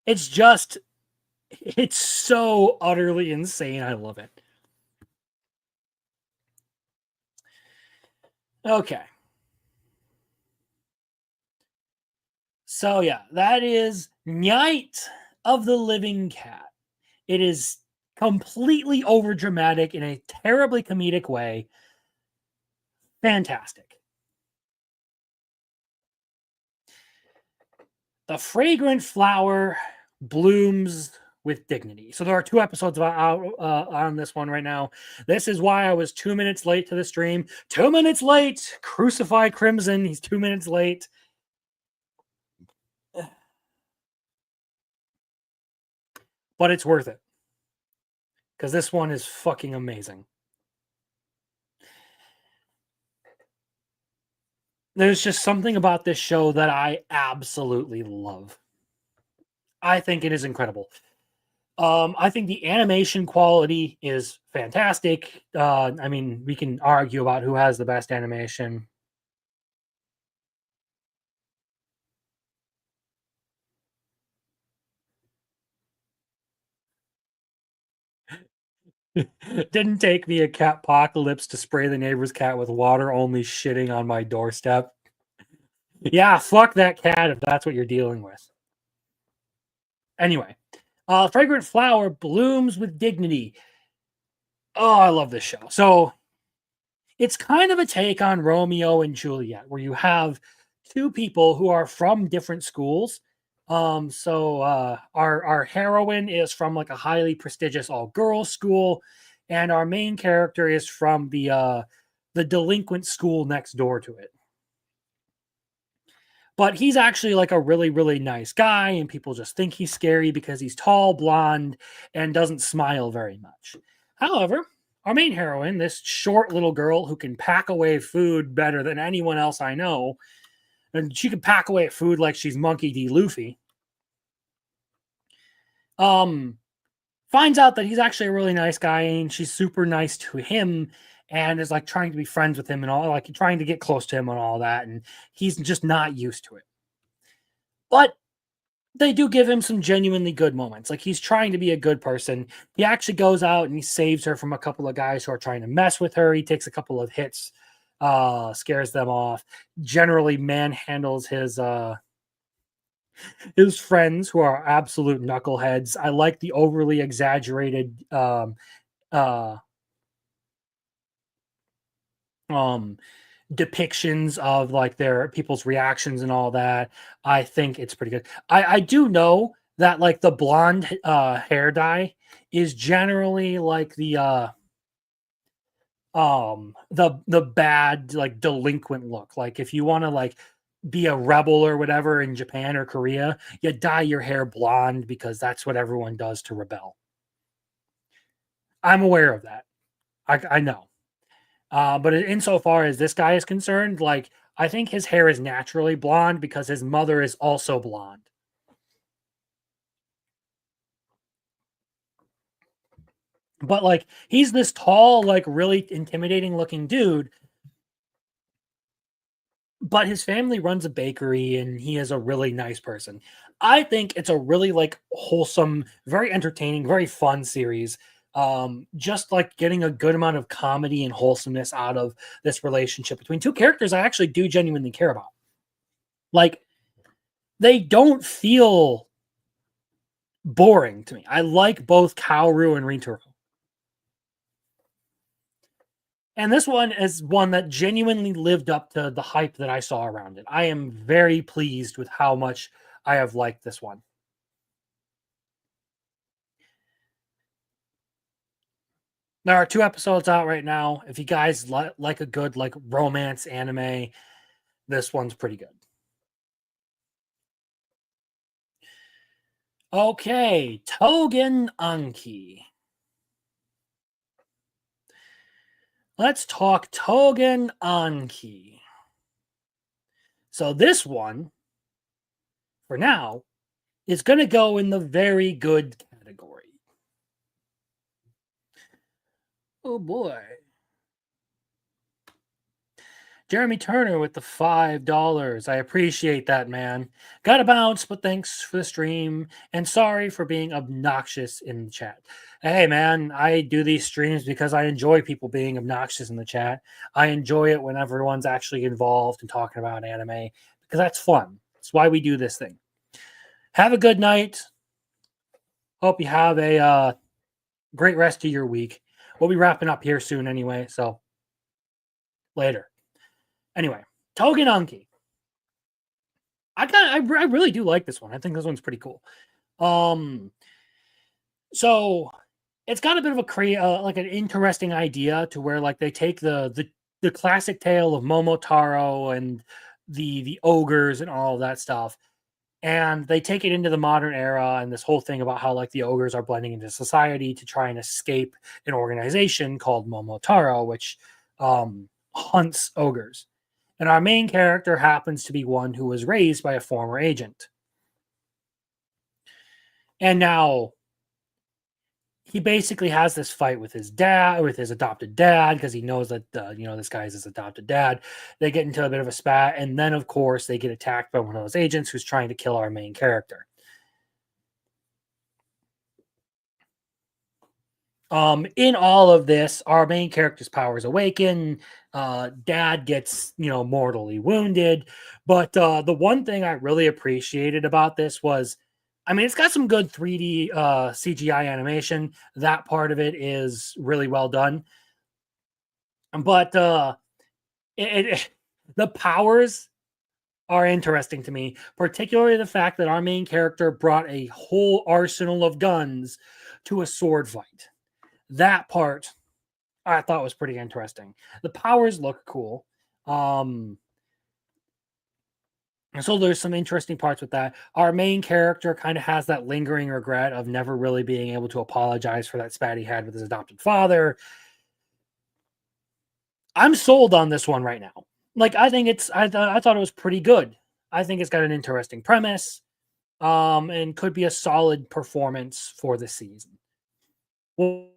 It's so utterly insane. I love it. Okay. So yeah, that is Night of the Living Cat. It is completely overdramatic in a terribly comedic way. Fantastic. The fragrant flower blooms with Dignity. So there are 2 episodes out on this one right now. This is why I was 2 minutes late to the stream. 2 minutes late. Crucify Crimson. He's 2 minutes late. But it's worth it. Because this one is fucking amazing. There's just something about this show that I absolutely love. I think it is incredible. I think the animation quality is fantastic. I mean, we can argue about who has the best animation. Didn't take me a cat apocalypse to spray the neighbor's cat with water, only shitting on my doorstep. Yeah, fuck that cat if that's what you're dealing with. Anyway, Fragrant Flower blooms with dignity. Oh, I love this show. So it's kind of a take on Romeo and Juliet, where you have 2 people who are from different schools. Our heroine is from like a highly prestigious all-girls school, and our main character is from the delinquent school next door to it. But he's actually like a really, really nice guy, and people just think he's scary because he's tall, blonde, and doesn't smile very much. However, our main heroine, this short little girl who can pack away food better than anyone else I know, and she can pack away food like she's Monkey D. Luffy, finds out that he's actually a really nice guy, and she's super nice to him, and is like trying to be friends with him and all, like trying to get close to him and all that, and he's just not used to it. But they do give him some genuinely good moments. Like, he's trying to be a good person. He actually goes out and he saves her from a couple of guys who are trying to mess with her. He takes a couple of hits, scares them off, generally manhandles his friends who are absolute knuckleheads. I like the overly exaggerated depictions of like their people's reactions and all that. I think it's pretty good. I do know that like the blonde hair dye is generally like the bad like delinquent look. Like if you want to like be a rebel or whatever in Japan or Korea, you dye your hair blonde because that's what everyone does to rebel. I'm aware of that. I know. But insofar as this guy is concerned, like, I think his hair is naturally blonde because his mother is also blonde. But, like, he's this tall, like, really intimidating looking dude. But his family runs a bakery and he is a really nice person. I think it's a really, like, wholesome, very entertaining, very fun series. Just like getting a good amount of comedy and wholesomeness out of this relationship between 2 characters I actually do genuinely care about. Like, they don't feel boring to me. I like both Kaoru and Rintaro. And this one is one that genuinely lived up to the hype that I saw around it. I am very pleased with how much I have liked this one. There are 2 episodes out right now. If you guys like a good like romance anime, this one's pretty good. Okay, Tougen Anki. Let's talk Tougen Anki. So this one, for now, is going to go in the very good category. Oh boy. Jeremy Turner with the $5. I appreciate that, man. Gotta bounce, but thanks for the stream. And sorry for being obnoxious in the chat. Hey, man, I do these streams because I enjoy people being obnoxious in the chat. I enjoy it when everyone's actually involved and talking about anime because that's fun. That's why we do this thing. Have a good night. Hope you have a great rest of your week. We'll be wrapping up here soon anyway, so later. Anyway, Tougen Anki. I really do like this one. I think this one's pretty cool. So it's got a bit of like an interesting idea to where like they take the classic tale of Momotaro and the ogres and all of that stuff, and they take it into the modern era and this whole thing about how like the ogres are blending into society to try and escape an organization called Momotaro, which hunts ogres. And our main character happens to be one who was raised by a former agent. And now he basically has this fight with his dad, with his adopted dad, because he knows that this guy is his adopted dad. They get into a bit of a spat, and then of course they get attacked by one of those agents who's trying to kill our main character. In all of this, our main character's powers awaken. Dad gets mortally wounded, but the one thing I really appreciated about this was, I mean, it's got some good 3D CGI animation. That part of it is really well done. But the powers are interesting to me, particularly the fact that our main character brought a whole arsenal of guns to a sword fight. That part I thought was pretty interesting. The powers look cool. So there's some interesting parts with that. Our main character kind of has that lingering regret of never really being able to apologize for that spat he had with his adopted father. I'm sold on this one right now. Like, I think I thought it was pretty good. I think it's got an interesting premise, and could be a solid performance for the season. Well,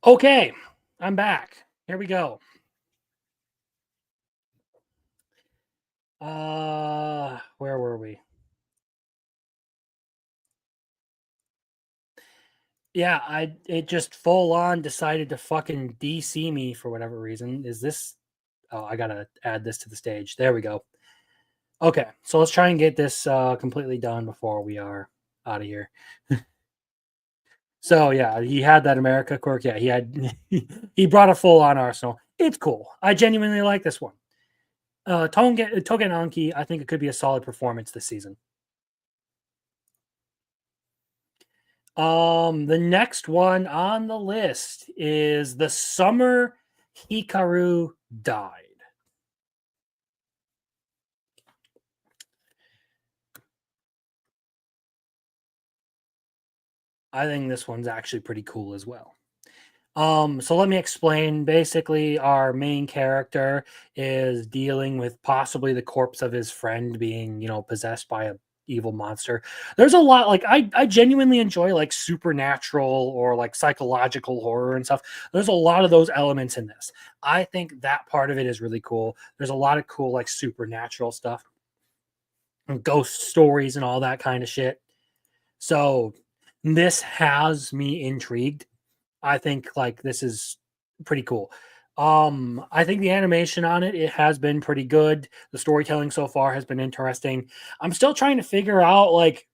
okay, I'm back. Here we go. Where were we? Yeah, it just full on decided to fucking DC me for whatever reason. Is this? Oh, I gotta add this to the stage. There we go. Okay, so let's try and get this completely done before we are out of here. So yeah, he had that America quirk. Yeah, he brought a full on arsenal. It's cool. I genuinely like this one. Togen Anki, I think it could be a solid performance this season. The next one on the list is The Summer Hikaru Died. I think this one's actually pretty cool as well. So let me explain. Basically, our main character is dealing with possibly the corpse of his friend being, possessed by evil monster. There's a lot, like I genuinely enjoy like supernatural or like psychological horror and stuff. There's a lot of those elements in this. I think that part of it is really cool. There's a lot of cool like supernatural stuff and ghost stories and all that kind of shit. So this has me intrigued. I think like this is pretty cool. I think the animation on it has been pretty good. The storytelling so far has been interesting. I'm still trying to figure out like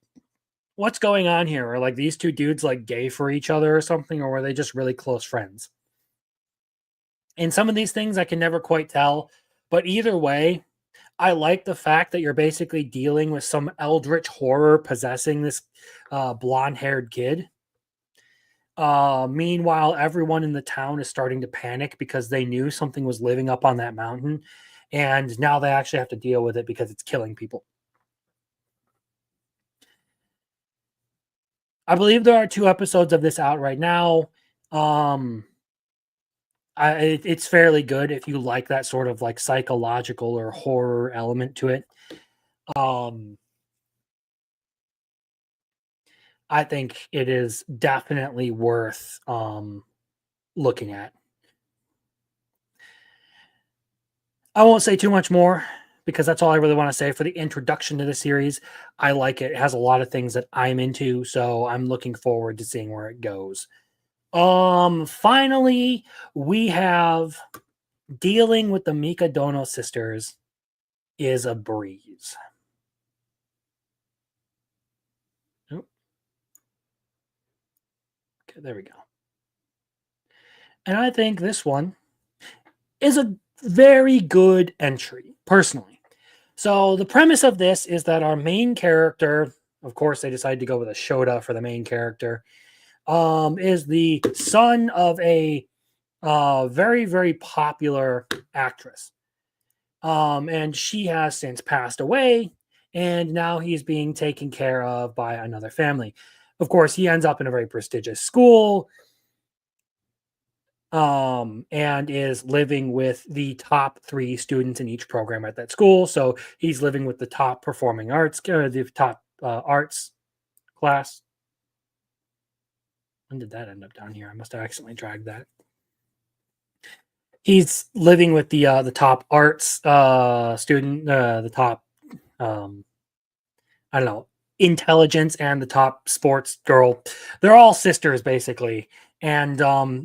what's going on here. Are like these two dudes like gay for each other or something, or were they just really close friends? In some of these things I can never quite tell, but either way, I like the fact that you're basically dealing with some eldritch horror possessing this blonde-haired kid. Meanwhile, everyone in the town is starting to panic because they knew something was living up on that mountain, and now they actually have to deal with it because it's killing people. I believe there are 2 episodes of this out right now. It's fairly good if you like that sort of like psychological or horror element to it. I think it is definitely worth looking at. I won't say too much more because that's all I really want to say for the introduction to the series. I like it. It has a lot of things that I'm into, so I'm looking forward to seeing where it goes. Finally, we have dealing with the Mikadono sisters is a breeze. Oh. Okay, there we go. And I think this one is a very good entry, personally. So the premise of this is that our main character, of course, they decided to go with a Shota for the main character, is the son of a very, very popular actress. And she has since passed away, and now he's being taken care of by another family. Of course, he ends up in a very prestigious school, and is living with the top 3 students in each program at that school. So he's living with the top performing arts, the top arts class. When did that end up down here? I must have accidentally dragged that. He's living with the top arts student, the top, I don't know, intelligence, and the top sports girl. They're all sisters, basically. And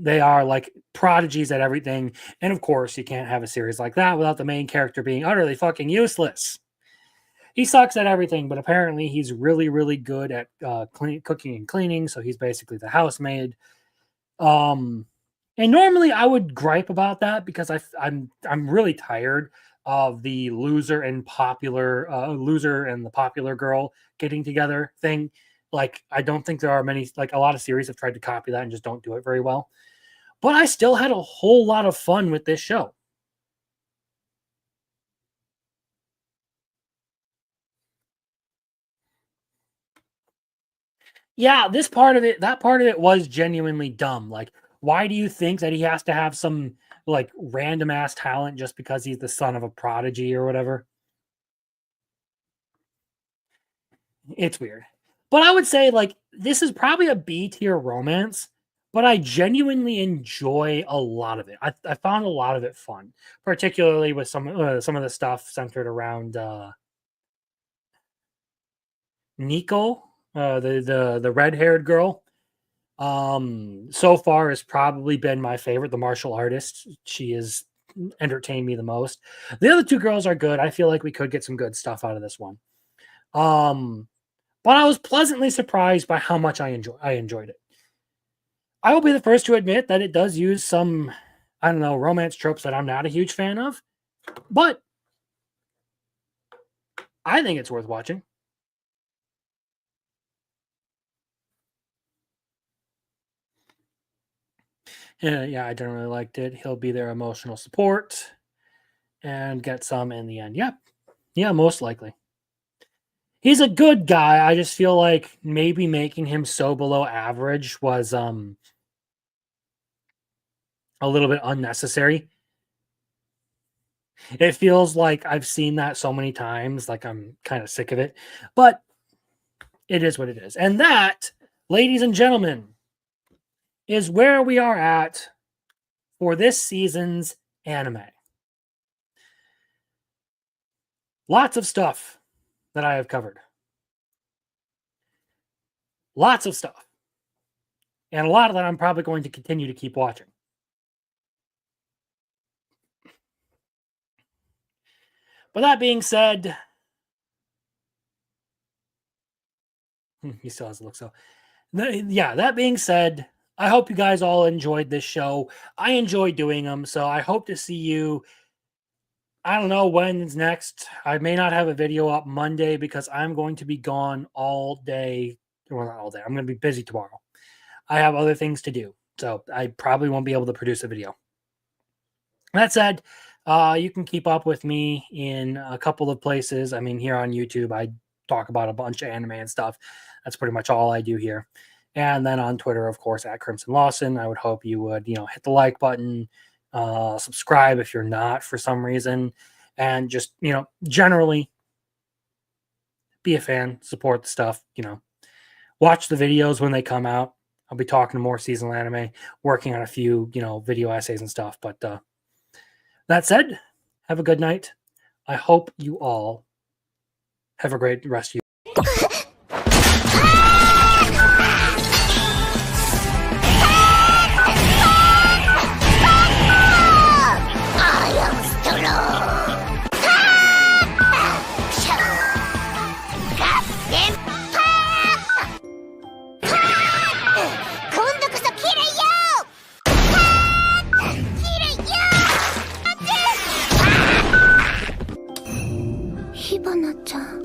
they are like prodigies at everything. And of course, you can't have a series like that without the main character being utterly fucking useless. He sucks at everything, but apparently he's really, really good at cooking and cleaning. So he's basically the housemaid. And normally I would gripe about that because I'm really tired of the loser and the popular girl getting together thing. Like, I don't think there are many, like a lot of series have tried to copy that and just don't do it very well. But I still had a whole lot of fun with this show. Yeah, that part of it was genuinely dumb. Like, why do you think that he has to have some like random ass talent just because he's the son of a prodigy or whatever? It's weird. But I would say like this is probably a B tier romance, but I genuinely enjoy a lot of it. I found a lot of it fun, particularly with some of the stuff centered around Nico, the red-haired girl. So far has probably been my favorite, the martial artist. She has entertained me the most. The other 2 girls are good. I feel like we could get some good stuff out of this one. But I was pleasantly surprised by how much I enjoyed it. I will be the first to admit that it does use some, I don't know, romance tropes that I'm not a huge fan of, but I think it's worth watching. Yeah, I generally liked it. He'll be their emotional support and get some in the end. Yep. Yeah, most likely. He's a good guy. I just feel like maybe making him so below average was a little bit unnecessary. It feels like I've seen that so many times, like I'm kind of sick of it. But it is what it is. And that, ladies and gentlemen, is where we are at for this season's anime. Lots of stuff that I have covered. Lots of stuff. And a lot of that I'm probably going to continue to keep watching. But that being said, he still has a look. So, yeah, that being said, I hope you guys all enjoyed this show. I enjoy doing them, so I hope to see you. I don't know when's next. I may not have a video up Monday because I'm going to be gone all day. Well, not all day. I'm going to be busy tomorrow. I have other things to do, so I probably won't be able to produce a video. That said, you can keep up with me in a couple of places. I mean, here on YouTube, I talk about a bunch of anime and stuff. That's pretty much all I do here. And then on Twitter, of course, at Crimson Lawson. I would hope you would, hit the like button, subscribe if you're not for some reason, and just, generally be a fan, support the stuff, watch the videos when they come out. I'll be talking more seasonal anime, working on a few, video essays and stuff. But that said, have a good night. I hope you all have a great rest of your Hibana-chan.